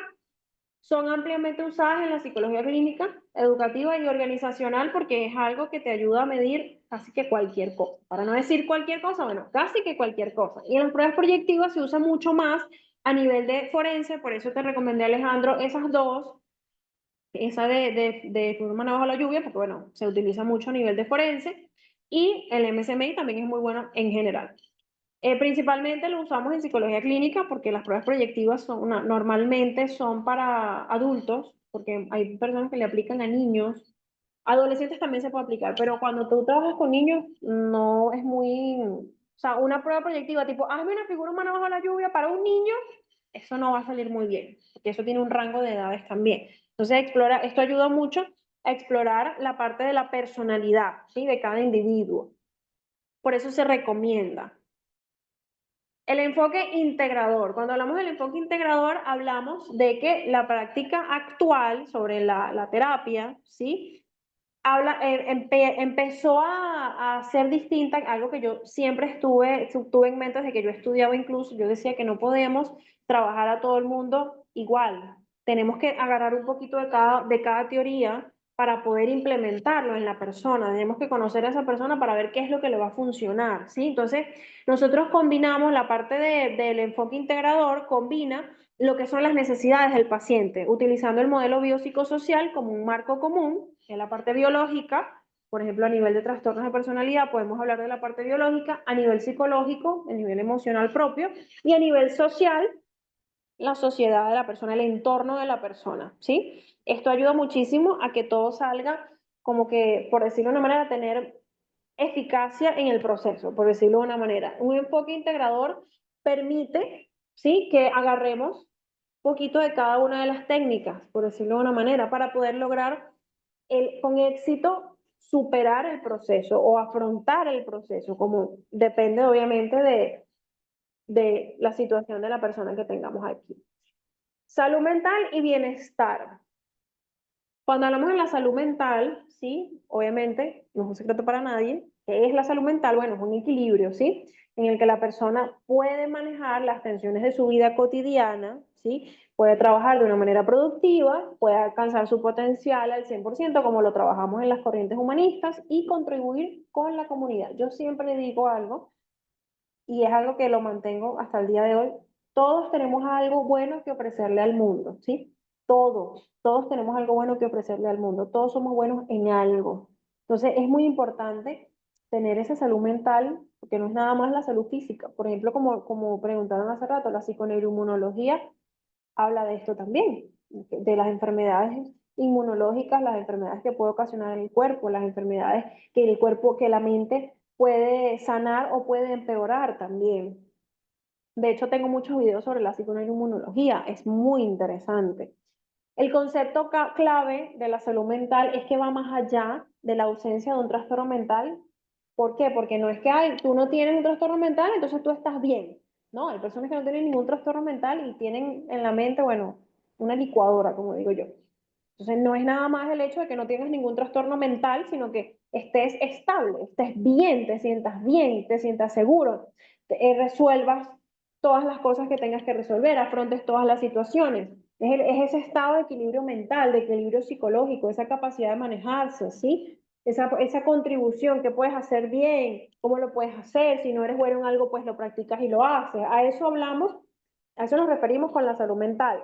son ampliamente usadas en la psicología clínica, educativa y organizacional porque es algo que te ayuda a medir casi que cualquier cosa. Para no decir cualquier cosa, bueno, casi que cualquier cosa. Y en las pruebas proyectivas se usa mucho más a nivel de forense, por eso te recomendé, Alejandro, esas dos, esa de figura bajo la lluvia, porque bueno, se utiliza mucho a nivel de forense, y el MSMI también es muy bueno en general. Principalmente lo usamos en psicología clínica porque las pruebas proyectivas normalmente son para adultos, porque hay personas que le aplican a niños. Adolescentes también se puede aplicar, pero cuando tú trabajas con niños no es muy... O sea, una prueba proyectiva tipo, hazme una figura humana bajo la lluvia para un niño, eso no va a salir muy bien, porque eso tiene un rango de edades también. Entonces, esto ayuda mucho a explorar la parte de la personalidad, ¿sí? De cada individuo. Por eso se recomienda. El enfoque integrador. Cuando hablamos del enfoque integrador, hablamos de que la práctica actual sobre la terapia, ¿sí? Empezó a ser distinta, algo que yo siempre tuve en mente desde que yo estudiaba incluso, yo decía que no podemos trabajar a todo el mundo igual. Tenemos que agarrar un poquito de cada teoría para poder implementarlo en la persona. Tenemos que conocer a esa persona para ver qué es lo que le va a funcionar, ¿sí? Entonces, nosotros combinamos la parte del enfoque integrador, combina lo que son las necesidades del paciente, utilizando el modelo biopsicosocial como un marco común, que es la parte biológica. Por ejemplo, a nivel de trastornos de personalidad podemos hablar de la parte biológica, a nivel psicológico, a nivel emocional propio, y a nivel social, la sociedad de la persona, el entorno de la persona, ¿sí? Esto ayuda muchísimo a que todo salga como que, por decirlo de una manera, tener eficacia en el proceso, por decirlo de una manera. Un enfoque integrador permite, ¿sí?, que agarremos un poquito de cada una de las técnicas, por decirlo de una manera, para poder lograr con éxito superar el proceso o afrontar el proceso, como depende obviamente de la situación de la persona que tengamos aquí. Salud mental y bienestar. Cuando hablamos de la salud mental, ¿sí? Obviamente, no es un secreto para nadie, ¿qué es la salud mental? Bueno, es un equilibrio, ¿sí? En el que la persona puede manejar las tensiones de su vida cotidiana, ¿sí? Puede trabajar de una manera productiva, puede alcanzar su potencial al 100%, como lo trabajamos en las corrientes humanistas, y contribuir con la comunidad. Yo siempre digo algo, y es algo que lo mantengo hasta el día de hoy. Todos tenemos algo bueno que ofrecerle al mundo, ¿sí? Todos tenemos algo bueno que ofrecerle al mundo, todos somos buenos en algo. Entonces es muy importante tener esa salud mental, porque no es nada más la salud física. Por ejemplo, como preguntaron hace rato, la psiconeuroinmunología habla de esto también, de las enfermedades inmunológicas, las enfermedades que puede ocasionar en el cuerpo, las enfermedades que el cuerpo, que la mente puede sanar o puede empeorar también. De hecho, tengo muchos videos sobre la psiconeuroinmunología, es muy interesante. El concepto clave de la salud mental es que va más allá de la ausencia de un trastorno mental. ¿Por qué? Porque no es que tú no tienes un trastorno mental, entonces tú estás bien. No, hay personas que no tienen ningún trastorno mental y tienen en la mente, bueno, una licuadora, como digo yo. Entonces no es nada más el hecho de que no tengas ningún trastorno mental, sino que estés estable, estés bien, te sientas seguro, resuelvas todas las cosas que tengas que resolver, afrontes todas las situaciones. Es ese estado de equilibrio mental, de equilibrio psicológico, esa capacidad de manejarse, ¿sí? Esa contribución que puedes hacer bien, cómo lo puedes hacer, si no eres bueno en algo, pues lo practicas y lo haces. A eso hablamos, a eso nos referimos con la salud mental.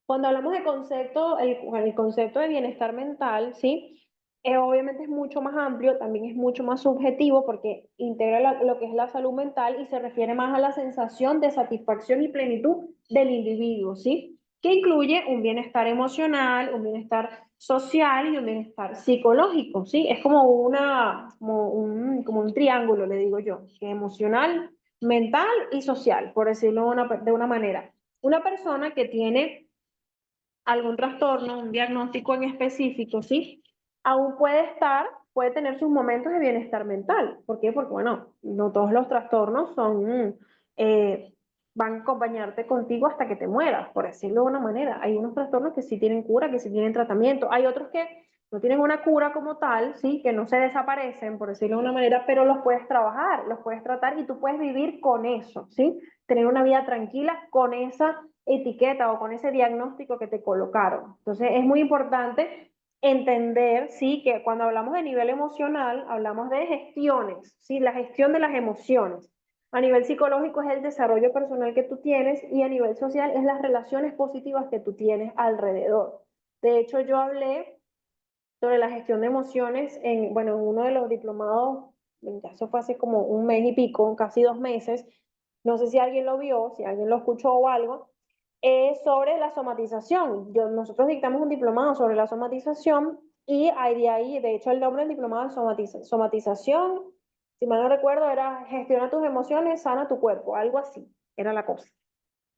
Cuando hablamos de concepto, el concepto de bienestar mental, ¿sí? Obviamente es mucho más amplio, también es mucho más subjetivo porque integra lo que es la salud mental y se refiere más a la sensación de satisfacción y plenitud del individuo, ¿sí? Que incluye un bienestar emocional, un bienestar social y un bienestar psicológico, ¿sí? Es como un triángulo, le digo yo, que emocional, mental y social, por decirlo de una manera. Una persona que tiene algún trastorno, un diagnóstico en específico, ¿sí? Aún puede tener sus momentos de bienestar mental. ¿Por qué? Porque, bueno, no todos los trastornos van a acompañarte contigo hasta que te mueras, por decirlo de una manera. Hay unos trastornos que sí tienen cura, que sí tienen tratamiento. Hay otros que no tienen una cura como tal, ¿sí? Que no se desaparecen, por decirlo de una manera, pero los puedes trabajar, los puedes tratar y tú puedes vivir con eso, ¿sí? Tener una vida tranquila con esa etiqueta o con ese diagnóstico que te colocaron. Entonces es muy importante entender, sí, que cuando hablamos de nivel emocional, hablamos de gestiones, sí, la gestión de las emociones. A nivel psicológico es el desarrollo personal que tú tienes y a nivel social es las relaciones positivas que tú tienes alrededor. De hecho, yo hablé sobre la gestión de emociones bueno, en uno de los diplomados, en caso fue hace como un mes y pico, casi 2 meses, no sé si alguien lo vio, si alguien lo escuchó o algo, sobre la somatización. Nosotros dictamos un diplomado sobre la somatización y de hecho el nombre del diplomado es somatización, si mal no recuerdo, era gestiona tus emociones, sana tu cuerpo, algo así, era la cosa.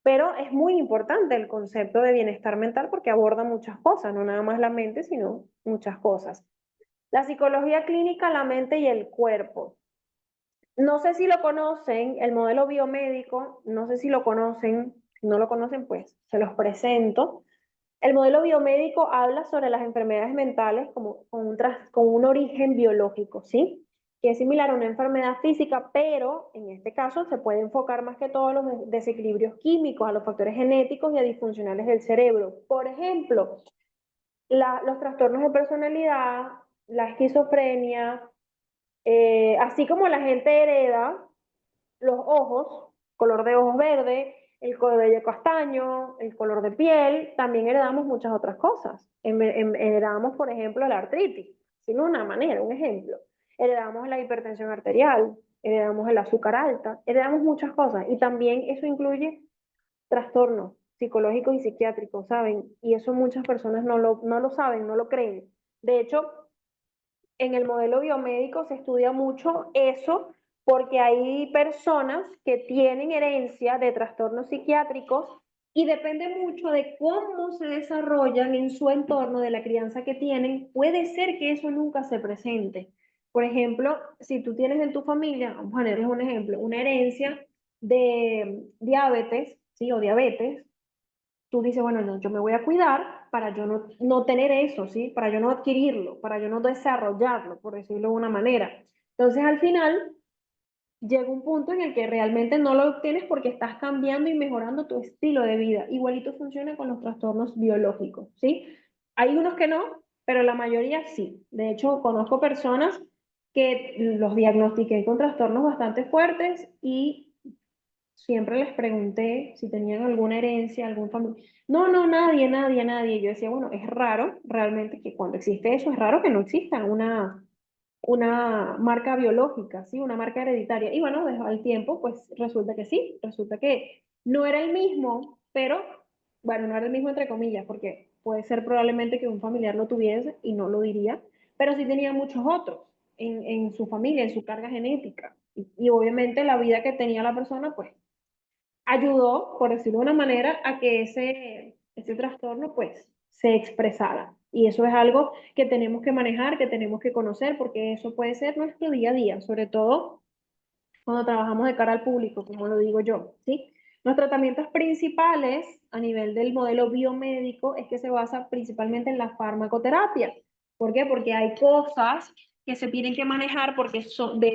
Pero es muy importante el concepto de bienestar mental porque aborda muchas cosas, no nada más la mente, sino muchas cosas. La psicología clínica, la mente y el cuerpo. No sé si lo conocen, el modelo biomédico, no sé si lo conocen, si no lo conocen, pues se los presento. El modelo biomédico habla sobre las enfermedades mentales como con un origen biológico, ¿sí? Que es similar a una enfermedad física, pero en este caso se puede enfocar más que todo a los desequilibrios químicos, a los factores genéticos y a disfuncionales del cerebro. Por ejemplo, los trastornos de personalidad, la esquizofrenia, así como la gente hereda los ojos, color de ojos verde, el cabello castaño, el color de piel, también heredamos muchas otras cosas. Heredamos, por ejemplo, la artritis, sin una manera, un ejemplo. Heredamos la hipertensión arterial, heredamos el azúcar alta, heredamos muchas cosas. Y también eso incluye trastornos psicológicos y psiquiátricos, ¿saben? Y eso muchas personas no lo saben, no lo creen. De hecho, en el modelo biomédico se estudia mucho eso porque hay personas que tienen herencia de trastornos psiquiátricos y depende mucho de cómo se desarrollan en su entorno, de la crianza que tienen, puede ser que eso nunca se presente. Por ejemplo, si tú tienes en tu familia, vamos a ponerles un ejemplo, una herencia de diabetes, ¿sí? O diabetes, tú dices, bueno, no, yo me voy a cuidar para yo no tener eso, ¿sí? Para yo no adquirirlo, para yo no desarrollarlo, por decirlo de una manera. Entonces, al final, llega un punto en el que realmente no lo obtienes porque estás cambiando y mejorando tu estilo de vida. Igualito funciona con los trastornos biológicos, ¿sí? Hay unos que no, pero la mayoría sí. De hecho, conozco personas que los diagnostiqué con trastornos bastante fuertes y siempre les pregunté si tenían alguna herencia, algún familiar. No, no, nadie, nadie, nadie. Yo decía, bueno, es raro realmente que cuando existe eso, es raro que no exista una marca biológica, ¿sí? Una marca hereditaria. Y bueno, al tiempo, pues resulta que sí, resulta que no era el mismo, pero, bueno, no era el mismo entre comillas, porque puede ser probablemente que un familiar lo tuviese y no lo diría, pero sí tenía muchos otros en su familia, en su carga genética. Y obviamente la vida que tenía la persona, pues ayudó, por decirlo de una manera, a que ese trastorno pues se expresara. Y eso es algo que tenemos que manejar, que tenemos que conocer, porque eso puede ser nuestro día a día, sobre todo cuando trabajamos de cara al público, como lo digo yo, ¿sí? Los tratamientos principales a nivel del modelo biomédico es que se basa principalmente en la farmacoterapia. ¿Por qué? Porque hay cosas que se tienen que manejar porque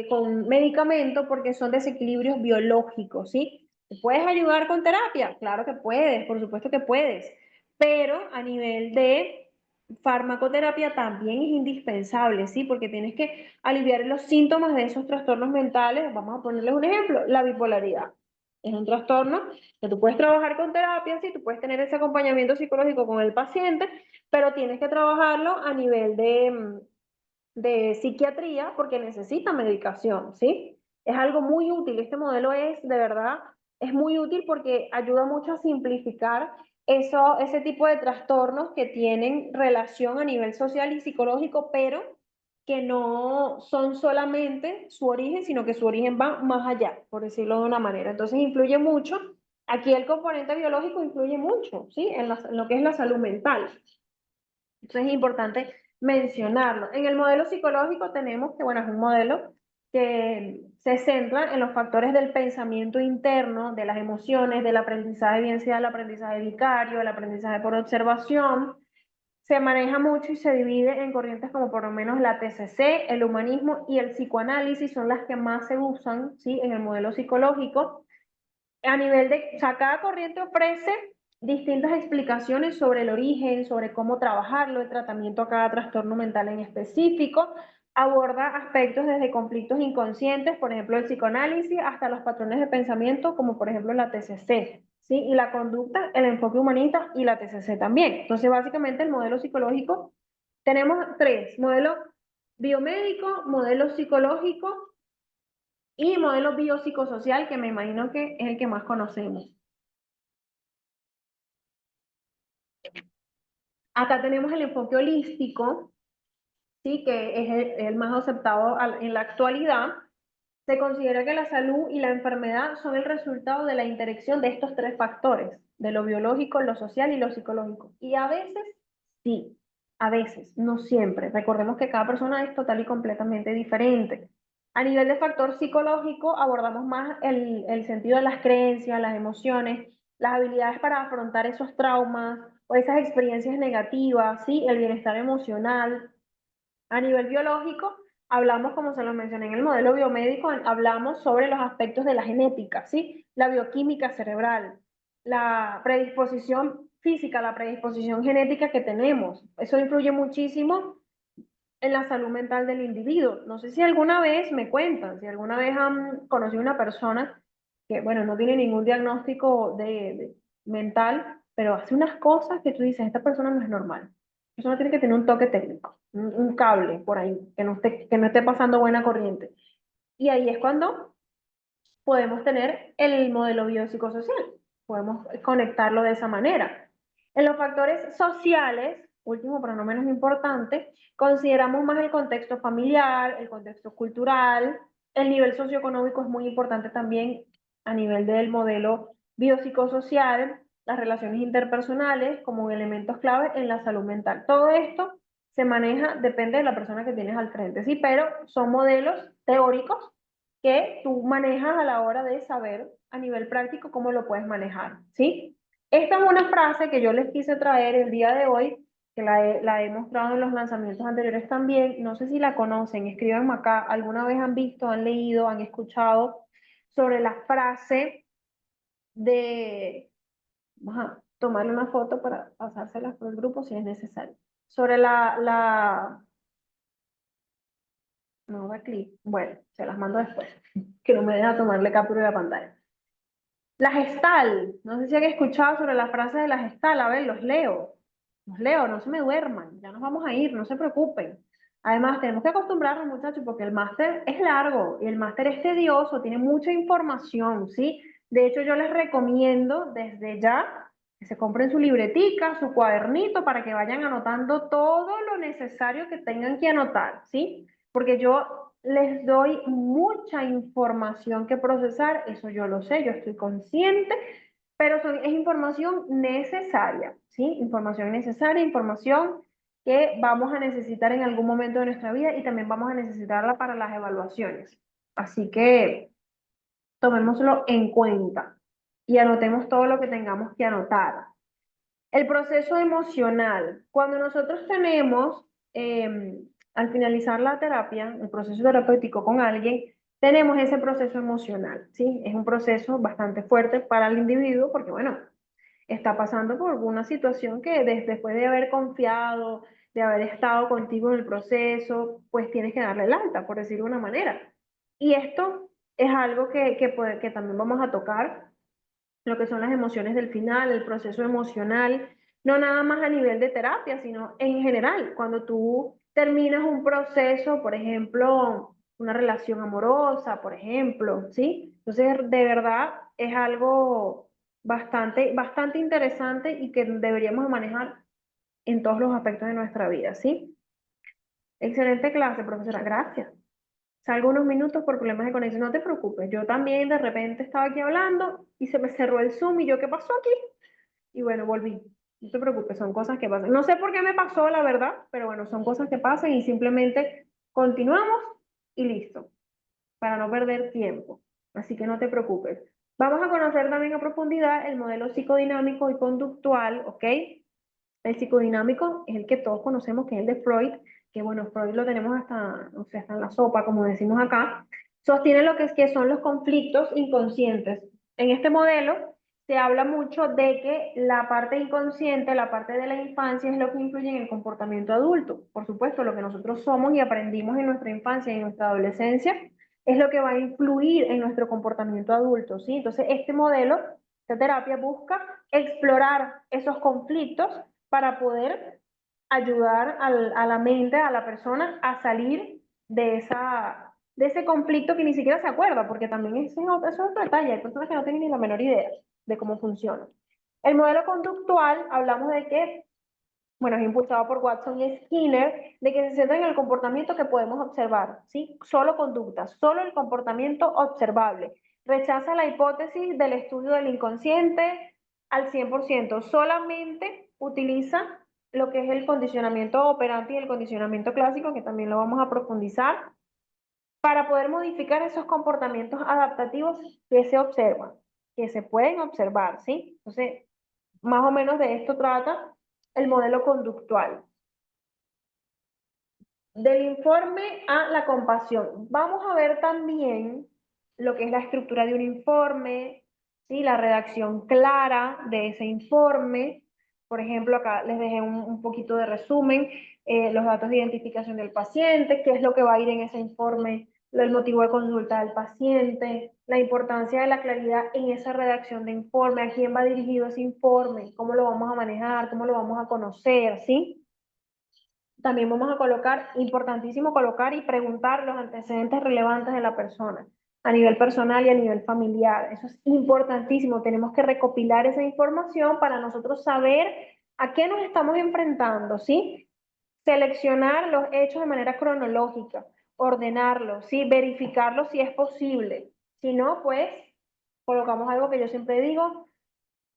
con medicamento porque son desequilibrios biológicos, ¿sí? ¿Te puedes ayudar con terapia? Claro que puedes, por supuesto que puedes, pero a nivel de farmacoterapia también es indispensable, ¿sí? Porque tienes que aliviar los síntomas de esos trastornos mentales. Vamos a ponerles un ejemplo, la bipolaridad. Es un trastorno que tú puedes trabajar con terapia, sí, tú puedes tener ese acompañamiento psicológico con el paciente, pero tienes que trabajarlo a nivel de psiquiatría porque necesita medicación, ¿sí? Es algo muy útil. Este modelo es, de verdad, es muy útil porque ayuda mucho a simplificar ese tipo de trastornos que tienen relación a nivel social y psicológico, pero que no son solamente su origen, sino que su origen va más allá, por decirlo de una manera. Entonces influye mucho. Aquí el componente biológico influye mucho, ¿sí? En lo que es la salud mental. Entonces es importante mencionarlo. En el modelo psicológico tenemos que, bueno, es un modelo que se centra en los factores del pensamiento interno, de las emociones, del aprendizaje, bien sea el aprendizaje vicario, el aprendizaje por observación. Se maneja mucho y se divide en corrientes como por lo menos la TCC, el humanismo y el psicoanálisis son las que más se usan, ¿sí? En el modelo psicológico a nivel de, o sea, cada corriente ofrece distintas explicaciones sobre el origen, sobre cómo trabajarlo, el tratamiento a cada trastorno mental en específico, aborda aspectos desde conflictos inconscientes, por ejemplo, el psicoanálisis, hasta los patrones de pensamiento, como por ejemplo la TCC, ¿sí? Y la conducta, el enfoque humanista y la TCC también. Entonces, básicamente, el modelo psicológico, tenemos tres, modelo biomédico, modelo psicológico y modelo biopsicosocial, que me imagino que es el que más conocemos. Acá tenemos el enfoque holístico, ¿sí? Que es el más aceptado en la actualidad. Se considera que la salud y la enfermedad son el resultado de la interacción de estos tres factores, de lo biológico, lo social y lo psicológico. Y a veces, sí, a veces, no siempre. Recordemos que cada persona es total y completamente diferente. A nivel de factor psicológico, abordamos más el sentido de las creencias, las emociones, las habilidades para afrontar esos traumas o esas experiencias negativas, ¿sí? El bienestar emocional. A nivel biológico, hablamos, como se lo mencioné en el modelo biomédico, hablamos sobre los aspectos de la genética, ¿sí? La bioquímica cerebral, la predisposición física, la predisposición genética que tenemos. Eso influye muchísimo en la salud mental del individuo. No sé si alguna vez me cuentan, si alguna vez han conocido una persona que, bueno, no tiene ningún diagnóstico mental, pero hace unas cosas que tú dices, esta persona no es normal. Esta persona tiene que tener un toque técnico, un cable por ahí, que no esté pasando buena corriente. Y ahí es cuando podemos tener el modelo biopsicosocial, podemos conectarlo de esa manera. En los factores sociales, último pero no menos importante, consideramos más el contexto familiar, el contexto cultural, el nivel socioeconómico es muy importante también a nivel del modelo biopsicosocial, las relaciones interpersonales como elementos clave en la salud mental. Todo esto se maneja, depende de la persona que tienes al frente, ¿sí? Pero son modelos teóricos que tú manejas a la hora de saber a nivel práctico cómo lo puedes manejar, ¿sí? Esta es una frase que yo les quise traer el día de hoy, que la he mostrado en los lanzamientos anteriores también. No sé si la conocen, escríbanme acá. ¿Alguna vez han visto, han leído, han escuchado sobre la frase de... Vamos a tomarle una foto para pasársela por el grupo si es necesario. Sobre no da clic. Bueno, se las mando después, que no me deja tomarle captura de la pantalla. La gestal, no sé si han escuchado sobre la frase de la gestal, a ver, los leo, no se me duerman, ya nos vamos a ir, no se preocupen. Además, tenemos que acostumbrarnos, muchachos, porque el máster es largo y el máster es tedioso, tiene mucha información, ¿sí? De hecho, yo les recomiendo desde ya que se compren su libretica, su cuadernito, para que vayan anotando todo lo necesario que tengan que anotar, ¿sí? Porque yo les doy mucha información que procesar, eso yo lo sé, yo estoy consciente, pero es información necesaria, ¿sí? Información necesaria, información que vamos a necesitar en algún momento de nuestra vida y también vamos a necesitarla para las evaluaciones. Así que tomémoslo en cuenta y anotemos todo lo que tengamos que anotar. El proceso emocional. Cuando nosotros tenemos, al finalizar la terapia, el proceso terapéutico con alguien, tenemos ese proceso emocional, ¿sí? Es un proceso bastante fuerte para el individuo porque, bueno, está pasando por una situación que después de haber confiado, de haber estado contigo en el proceso, pues tienes que darle el alta, por decirlo de una manera. Y esto es algo que también vamos a tocar lo que son las emociones del final, el proceso emocional, no nada más a nivel de terapia, sino en general, cuando tú terminas un proceso, por ejemplo, una relación amorosa, por ejemplo, ¿sí? Entonces, de verdad, es algo bastante interesante y que deberíamos manejar en todos los aspectos de nuestra vida, ¿sí? Excelente clase, profesora, gracias. Salgo unos minutos por problemas de conexión, no te preocupes. Yo también de repente estaba aquí hablando y se me cerró el Zoom y yo, ¿qué pasó aquí? Y bueno, volví. No te preocupes, son cosas que pasan. No sé por qué me pasó, la verdad, pero bueno, son cosas que pasan y simplemente continuamos y listo, para no perder tiempo. Así que no te preocupes. Vamos a conocer también a profundidad el modelo psicodinámico y conductual, ¿ok? El psicodinámico es el que todos conocemos, que es el de Freud, que bueno, Freud lo tenemos hasta, o sea, hasta en la sopa, como decimos acá. Sostiene lo que son los conflictos inconscientes. En este modelo se habla mucho de que la parte inconsciente, la parte de la infancia, es lo que influye en el comportamiento adulto. Por supuesto, lo que nosotros somos y aprendimos en nuestra infancia y en nuestra adolescencia es lo que va a influir en nuestro comportamiento adulto, ¿sí? Entonces, este modelo de terapia busca explorar esos conflictos para poder ayudar a la mente, a la persona, a salir de ese conflicto que ni siquiera se acuerda, porque también eso es otro detalle. Hay personas que no tienen ni la menor idea de cómo funciona. El modelo conductual, hablamos de que, bueno, es impulsado por Watson y Skinner, de que se centra en el comportamiento que podemos observar, ¿sí? Solo conductas, solo el comportamiento observable. Rechaza la hipótesis del estudio del inconsciente al 100%, solamente utiliza lo que es el condicionamiento operante y el condicionamiento clásico, que también lo vamos a profundizar, para poder modificar esos comportamientos adaptativos que se observan, que se pueden observar, ¿sí? Entonces, más o menos de esto trata el modelo conductual. Del informe a la compasión. Vamos a ver también lo que es la estructura de un informe, ¿sí? La redacción clara de ese informe, Por ejemplo, acá les dejé un poquito de resumen, los datos de identificación del paciente, qué es lo que va a ir en ese informe, el motivo de consulta del paciente, la importancia de la claridad en esa redacción de informe, a quién va dirigido ese informe, cómo lo vamos a manejar, cómo lo vamos a conocer, ¿sí? También vamos a colocar, importantísimo colocar y preguntar los antecedentes relevantes de la persona, a nivel personal y a nivel familiar. Eso es importantísimo. Tenemos que recopilar esa información para nosotros saber a qué nos estamos enfrentando, ¿sí? Seleccionar los hechos de manera cronológica, ordenarlos, ¿sí? Verificarlos si es posible. Si no, pues colocamos algo que yo siempre digo,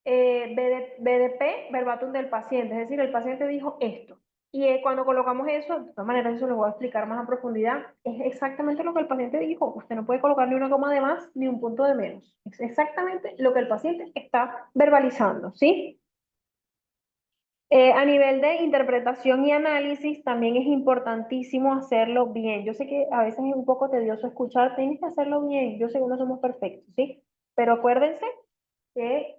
BDP, verbatim del paciente, es decir, el paciente dijo esto. Y cuando colocamos eso, de todas maneras eso lo voy a explicar más a profundidad, es exactamente lo que el paciente dijo. Usted no puede colocar ni una coma de más ni un punto de menos. Es exactamente lo que el paciente está verbalizando, ¿sí? A nivel de interpretación y análisis, también es importantísimo hacerlo bien. Yo sé que a veces es un poco tedioso escuchar, tienes que hacerlo bien. Yo sé que no somos perfectos, ¿sí? Pero acuérdense que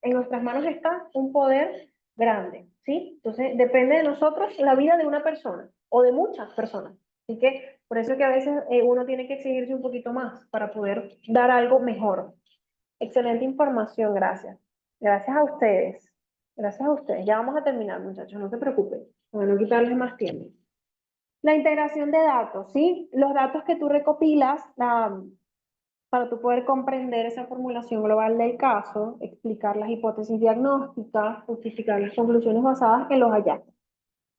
en nuestras manos está un poder grande, ¿sí? Entonces, depende de nosotros la vida de una persona o de muchas personas. Así que por eso es que a veces uno tiene que exigirse un poquito más para poder dar algo mejor. Excelente información, gracias. Gracias a ustedes. Gracias a ustedes. Ya vamos a terminar, muchachos, no se preocupen, para no quitarles más tiempo. La integración de datos, ¿sí? Los datos que tú recopilas, para tú poder comprender esa formulación global del caso, explicar las hipótesis diagnósticas, justificar las conclusiones basadas en los hallazgos.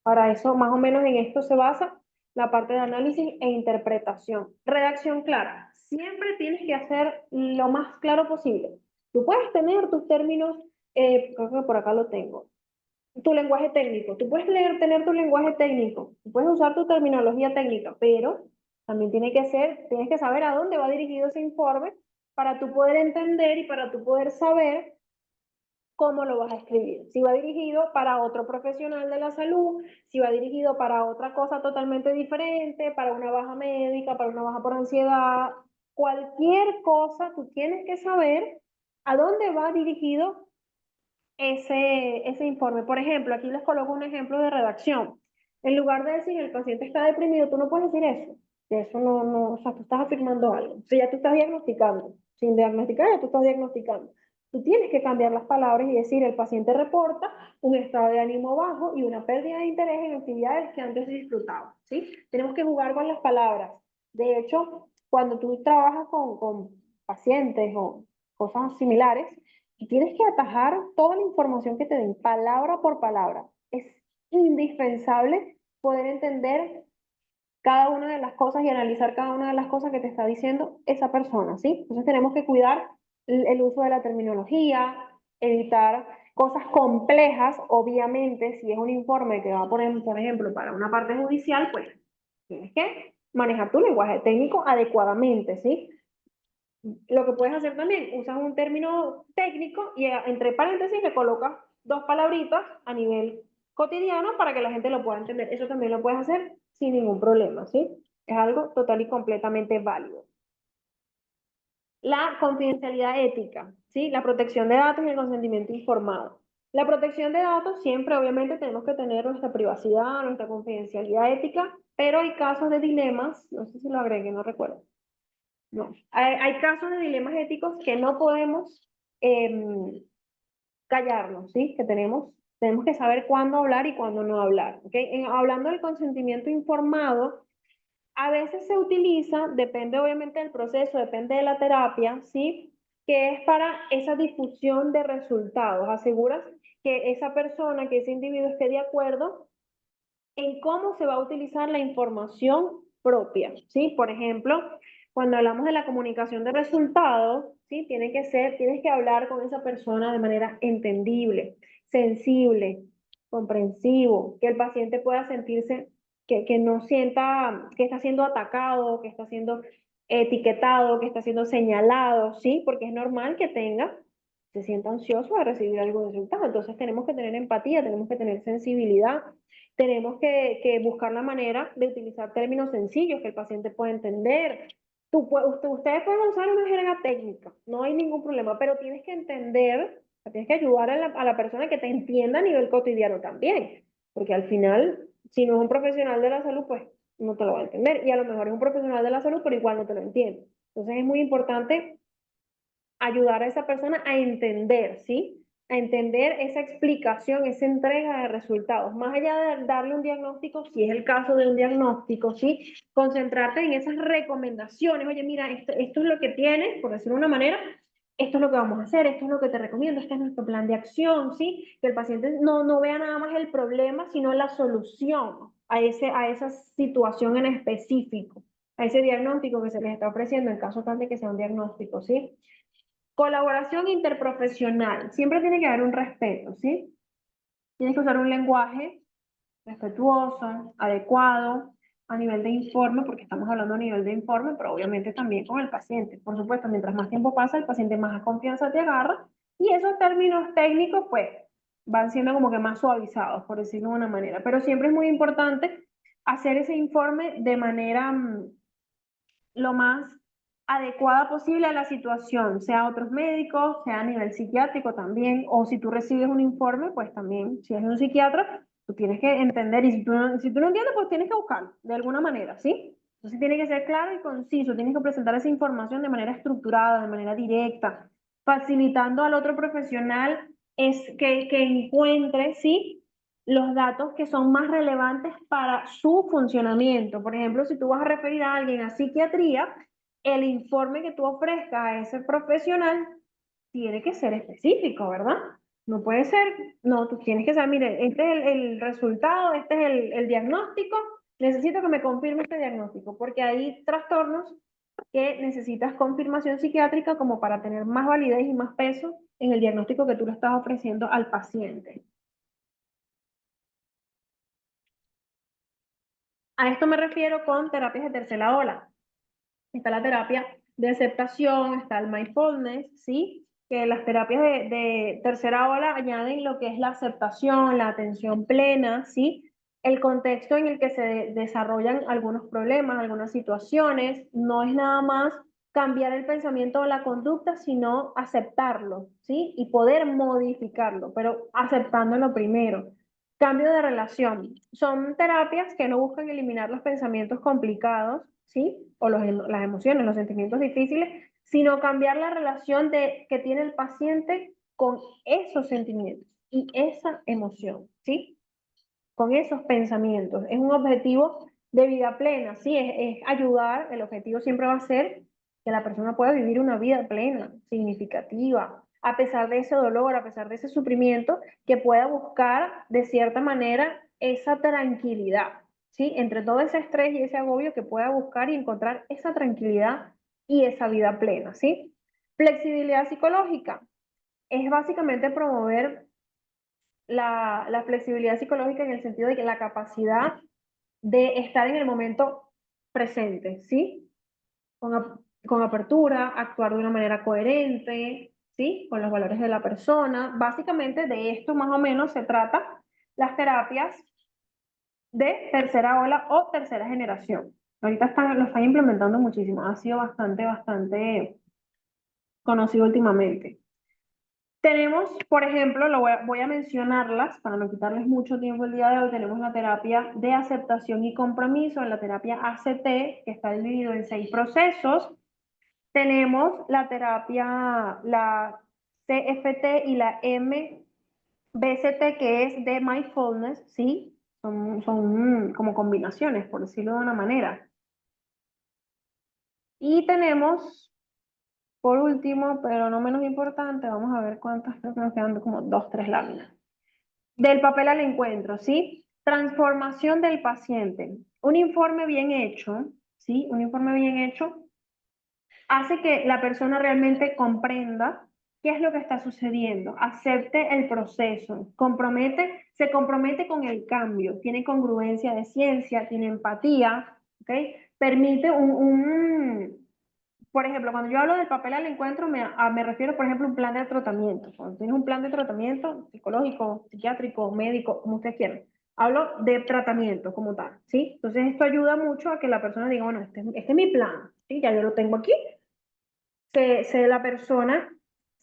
Para eso, más o menos en esto se basa la parte de análisis e interpretación. Redacción clara. Siempre tienes que hacer lo más claro posible. Tú puedes tener tus términos, creo que por acá lo tengo, tu lenguaje técnico. Tú puedes tener tu lenguaje técnico, tú puedes usar tu terminología técnica, pero también tienes que saber a dónde va dirigido ese informe para tú poder entender y para tú poder saber cómo lo vas a escribir. Si va dirigido para otro profesional de la salud, si va dirigido para otra cosa totalmente diferente, para una baja médica, para una baja por ansiedad, cualquier cosa, tú tienes que saber a dónde va dirigido ese informe. Por ejemplo, aquí les coloco un ejemplo de redacción. En lugar de decir el paciente está deprimido, tú no puedes decir eso. Eso no, o sea, tú estás afirmando algo. O sea, ya tú estás diagnosticando. Sin diagnosticar, ya tú estás diagnosticando. Tú tienes que cambiar las palabras y decir el paciente reporta un estado de ánimo bajo y una pérdida de interés en actividades que antes disfrutaba, ¿sí? Tenemos que jugar con las palabras. De hecho, cuando tú trabajas con pacientes o cosas similares, y tienes que atajar toda la información que te den, palabra por palabra. Es indispensable poder entender cada una de las cosas y analizar cada una de las cosas que te está diciendo esa persona, ¿sí? Entonces tenemos que cuidar el uso de la terminología, evitar cosas complejas. Obviamente, si es un informe que va, por ejemplo, para una parte judicial, pues tienes que manejar tu lenguaje técnico adecuadamente, ¿sí? Lo que puedes hacer también, usas un término técnico y entre paréntesis le colocas dos palabritas a nivel cotidiano para que la gente lo pueda entender. Eso también lo puedes hacer sin ningún problema, ¿sí? Es algo total y completamente válido. La confidencialidad ética, ¿sí? La protección de datos y el consentimiento informado. La protección de datos, siempre obviamente tenemos que tener nuestra privacidad, nuestra confidencialidad ética, pero hay casos de dilemas, no sé si lo agregué, no recuerdo. No, hay casos de dilemas éticos que no podemos callarnos, ¿sí? Que tenemos que saber cuándo hablar y cuándo no hablar, ¿ok? Hablando del consentimiento informado, a veces se utiliza, depende obviamente del proceso, depende de la terapia, ¿sí? Que es para esa difusión de resultados. Aseguras que esa persona, que ese individuo esté de acuerdo en cómo se va a utilizar la información propia, ¿sí? Por ejemplo, cuando hablamos de la comunicación de resultados, ¿sí? Tienes que hablar con esa persona de manera entendible, sensible, comprensivo, que el paciente pueda sentirse, que no sienta que está siendo atacado, que está siendo etiquetado, que está siendo señalado, ¿sí? Porque es normal que se sienta ansioso de recibir algo de resultado. Entonces tenemos que tener empatía, tenemos que tener sensibilidad, tenemos que buscar la manera de utilizar términos sencillos que el paciente pueda entender. Ustedes pueden usar una jerga técnica, no hay ningún problema, pero tienes que entender sea, tienes que ayudar a la persona que te entienda a nivel cotidiano también, porque al final, si no es un profesional de la salud, pues no te lo va a entender, y a lo mejor es un profesional de la salud, pero igual no te lo entiende. Entonces es muy importante ayudar a esa persona a entender, ¿sí? A entender esa explicación, esa entrega de resultados. Más allá de darle un diagnóstico, si es el caso de un diagnóstico, ¿sí? Concentrarte en esas recomendaciones. Oye, mira, esto es lo que tienes, por decirlo de una manera, esto es lo que vamos a hacer, esto es lo que te recomiendo, este es nuestro plan de acción, ¿sí? Que el paciente no vea nada más el problema, sino la solución a esa situación en específico, a ese diagnóstico que se les está ofreciendo, en caso tal de que sea un diagnóstico, ¿sí? Colaboración interprofesional. Siempre tiene que haber un respeto, ¿sí? Tienes que usar un lenguaje respetuoso, adecuado, a nivel de informe, porque estamos hablando a nivel de informe, pero obviamente también con el paciente. Por supuesto, mientras más tiempo pasa, el paciente más confianza te agarra y esos términos técnicos, pues, van siendo como que más suavizados, por decirlo de una manera. Pero siempre es muy importante hacer ese informe de manera lo más adecuada posible a la situación, sea otros médicos, sea a nivel psiquiátrico también, o si tú recibes un informe, pues también, si es un psiquiatra, tú tienes que entender, y si tú no entiendes, pues tienes que buscarlo de alguna manera, ¿sí? Entonces tiene que ser claro y conciso, tienes que presentar esa información de manera estructurada, de manera directa, facilitando al otro profesional es que encuentre, ¿sí? Los datos que son más relevantes para su funcionamiento. Por ejemplo, si tú vas a referir a alguien a psiquiatría, el informe que tú ofrezcas a ese profesional tiene que ser específico, ¿verdad? No puede ser, no, tú tienes que saber, mire, este es el resultado, este es el diagnóstico, necesito que me confirme este diagnóstico, porque hay trastornos que necesitas confirmación psiquiátrica como para tener más validez y más peso en el diagnóstico que tú le estás ofreciendo al paciente. A esto me refiero con terapias de tercera ola. Está la terapia de aceptación, está el mindfulness, ¿sí? Que las terapias de tercera ola añaden lo que es la aceptación, la atención plena, ¿sí? El contexto en el que se desarrollan algunos problemas, algunas situaciones, no es nada más cambiar el pensamiento o la conducta, sino aceptarlo, ¿sí? Y poder modificarlo, pero aceptándolo primero. Cambio de relación. Son terapias que no buscan eliminar los pensamientos complicados, ¿sí? O las emociones, los sentimientos difíciles, sino cambiar la relación que tiene el paciente con esos sentimientos y esa emoción, ¿sí? Con esos pensamientos. Es un objetivo de vida plena, ¿sí? Es ayudar, el objetivo siempre va a ser que la persona pueda vivir una vida plena, significativa, a pesar de ese dolor, a pesar de ese sufrimiento, que pueda buscar de cierta manera esa tranquilidad, ¿sí? Entre todo ese estrés y ese agobio, que pueda buscar y encontrar esa tranquilidad y esa vida plena, ¿sí? Flexibilidad psicológica es básicamente promover la flexibilidad psicológica en el sentido de que la capacidad de estar en el momento presente, ¿sí? Con apertura, actuar de una manera coherente, ¿sí? Con los valores de la persona. Básicamente de esto más o menos se trata las terapias de tercera ola o tercera generación. Ahorita lo están implementando muchísimo, ha sido bastante conocido últimamente. Tenemos, por ejemplo, voy a mencionarlas para no quitarles mucho tiempo el día de hoy. Tenemos la terapia de aceptación y compromiso, la terapia ACT, que está dividido en 6 procesos. Tenemos la terapia, la CFT y la MBCT, que es de mindfulness, ¿sí? Son como combinaciones, por decirlo de una manera. Y tenemos, por último, pero no menos importante, vamos a ver cuántas, creo que nos quedan como 2, 3 láminas. Del papel al encuentro, ¿sí? Transformación del paciente. Un informe bien hecho, ¿sí? Un informe bien hecho hace que la persona realmente comprenda qué es lo que está sucediendo, acepte el proceso, se compromete con el cambio, tiene congruencia de ciencia, tiene empatía, ¿ok? Permite por ejemplo, cuando yo hablo del papel al encuentro, me refiero, por ejemplo, a un plan de tratamiento. Cuando tienes un plan de tratamiento psicológico, psiquiátrico, médico, como ustedes quieran, hablo de tratamiento como tal, ¿sí? Entonces, esto ayuda mucho a que la persona diga, bueno, este es mi plan, ¿sí? Ya yo lo tengo aquí. La persona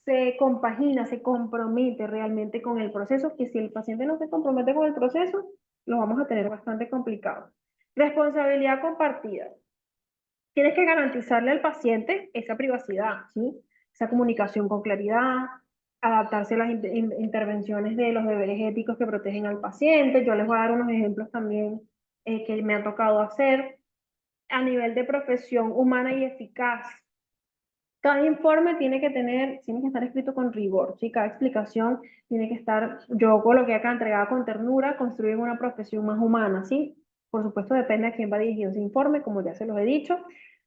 se compagina, se compromete realmente con el proceso, que si el paciente no se compromete con el proceso, lo vamos a tener bastante complicado. Responsabilidad compartida. Tienes que garantizarle al paciente esa privacidad, ¿sí? Esa comunicación con claridad, adaptarse a las intervenciones de los deberes éticos que protegen al paciente. Yo les voy a dar unos ejemplos también que me ha tocado hacer. A nivel de profesión humana y eficaz, cada informe tiene que estar escrito con rigor, ¿sí? Cada explicación tiene que estar, yo coloqué acá, entregada con ternura, construir una profesión más humana, ¿sí? Por supuesto, depende a quién va dirigido ese informe, como ya se los he dicho.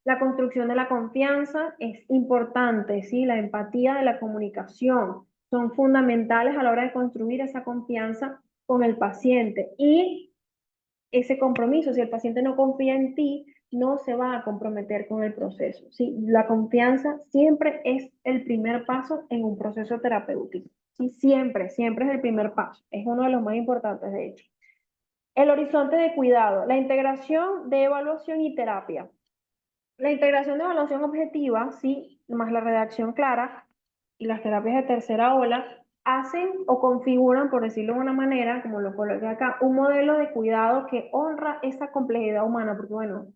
La construcción de la confianza es importante, ¿sí? La empatía de la comunicación son fundamentales a la hora de construir esa confianza con el paciente. Y ese compromiso, si el paciente no confía en ti, no se va a comprometer con el proceso, ¿sí? La confianza siempre es el primer paso en un proceso terapéutico, ¿sí? Siempre, siempre es el primer paso, es uno de los más importantes, de hecho. El horizonte de cuidado, la integración de evaluación y terapia. La integración de evaluación objetiva, sí, más la redacción clara y las terapias de tercera ola, hacen o configuran, por decirlo de una manera, como lo coloqué acá, un modelo de cuidado que honra esa complejidad humana, porque bueno,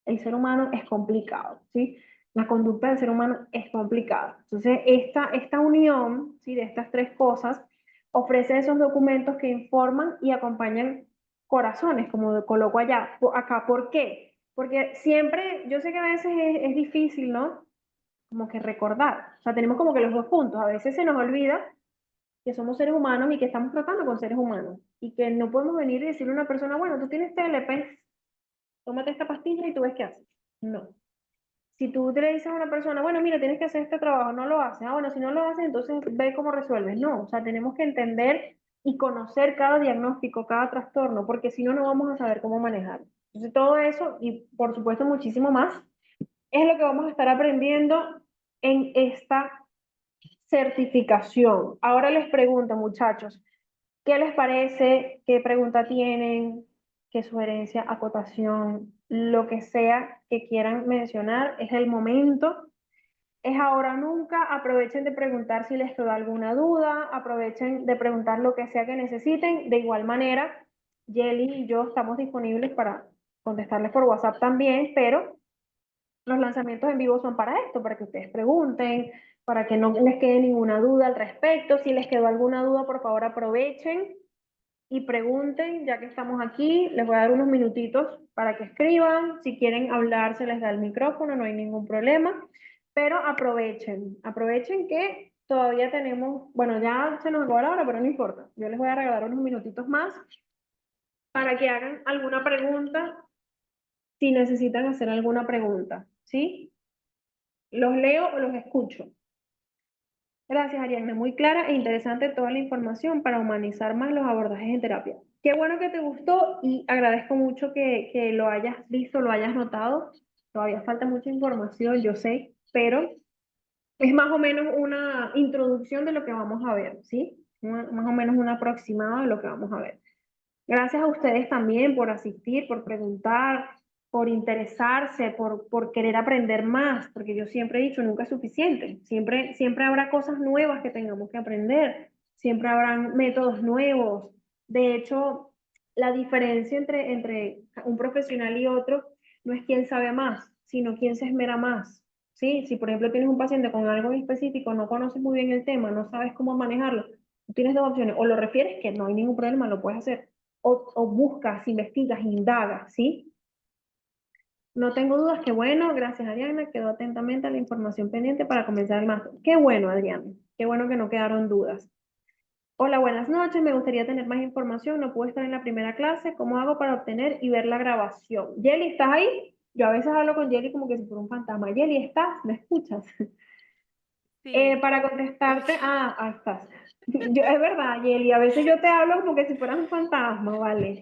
el ser humano es complicado, ¿sí? La conducta del ser humano es complicada. Entonces, esta unión, ¿sí? De estas tres cosas ofrece esos documentos que informan y acompañan corazones, como coloco allá, acá. ¿Por qué? Porque siempre, yo sé que a veces es difícil, ¿no? Como que recordar. O sea, tenemos como que los dos puntos. A veces se nos olvida que somos seres humanos y que estamos tratando con seres humanos. Y que no podemos venir y decirle a una persona, bueno, tú tienes TLP, tómate esta pastilla y tú ves qué haces. No. Si tú te le dices a una persona, bueno, mira, tienes que hacer este trabajo, no lo haces. Ah, bueno, si no lo haces, entonces ve cómo resuelves. No, o sea, tenemos que entender y conocer cada diagnóstico, cada trastorno, porque si no, no vamos a saber cómo manejarlo. Entonces, todo eso y, por supuesto, muchísimo más es lo que vamos a estar aprendiendo en esta certificación. Ahora les pregunto, muchachos, ¿qué les parece? ¿Qué pregunta tienen? ¿Qué sugerencia, acotación, lo que sea que quieran mencionar? Es el momento. Es ahora o nunca. Aprovechen de preguntar si les quedó alguna duda. Aprovechen de preguntar lo que sea que necesiten. De igual manera, Yeli y yo estamos disponibles para contestarles por WhatsApp también, pero los lanzamientos en vivo son para esto, para que ustedes pregunten, para que no les quede ninguna duda al respecto. Si les quedó alguna duda, por favor aprovechen y pregunten, ya que estamos aquí. Les voy a dar unos minutitos para que escriban. Si quieren hablar, se les da el micrófono, no hay ningún problema. Pero aprovechen, aprovechen que todavía tenemos, bueno, ya se nos acabó la hora, pero no importa. Yo les voy a regalar unos minutitos más para que hagan alguna pregunta, si necesitan hacer alguna pregunta, ¿sí? ¿Los leo o los escucho? Gracias, Ariadna. Muy clara e interesante toda la información para humanizar más los abordajes en terapia. Qué bueno que te gustó y agradezco mucho que lo hayas visto, lo hayas notado. Todavía falta mucha información, yo sé, pero es más o menos una introducción de lo que vamos a ver, ¿sí? Más o menos un aproximado de lo que vamos a ver. Gracias a ustedes también por asistir, por preguntar, por interesarse, por querer aprender más, porque yo siempre he dicho, nunca es suficiente. Siempre habrá cosas nuevas que tengamos que aprender, siempre habrán métodos nuevos. De hecho, la diferencia entre un profesional y otro no es quién sabe más, sino quién se esmera más. ¿Sí? Si, por ejemplo, tienes un paciente con algo específico, no conoces muy bien el tema, no sabes cómo manejarlo, tienes dos opciones, o lo refieres, que no hay ningún problema, lo puedes hacer, o buscas, investigas, indagas, ¿sí? No tengo dudas, qué bueno, gracias Adriana, quedo atentamente a la información pendiente para comenzar el máster. Qué bueno, Adriana, qué bueno que no quedaron dudas. Hola, buenas noches, me gustaría tener más información, no pude estar en la primera clase, ¿cómo hago para obtener y ver la grabación? Yeli, ¿estás ahí? Yo a veces hablo con Yeli como que si fuera un fantasma. Yeli, ¿estás? ¿Me escuchas? Sí, Para contestarte, ahí estás. Es verdad, Yeli, a veces yo te hablo como que si fueras un fantasma, ¿vale?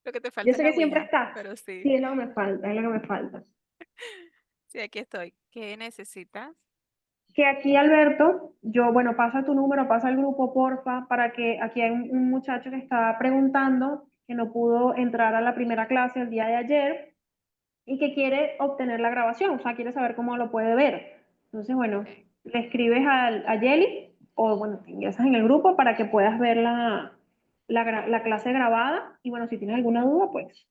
lo que te Yo falta es sé la que siempre ouija, estás. pero sí, Sí, es lo que me falta, es lo que me falta. sí, aquí estoy. ¿Qué necesitas? Que aquí, Alberto, yo, bueno, pasa tu número, pasa el grupo, porfa, para que aquí hay un muchacho que está preguntando que no pudo entrar a la primera clase el día de ayer y que quiere obtener la grabación, o sea, quiere saber cómo lo puede ver. Entonces, bueno, Ok. le escribes a Yeli o bueno, te ingresas en el grupo para que puedas ver la clase grabada y bueno, si tienes alguna duda, pues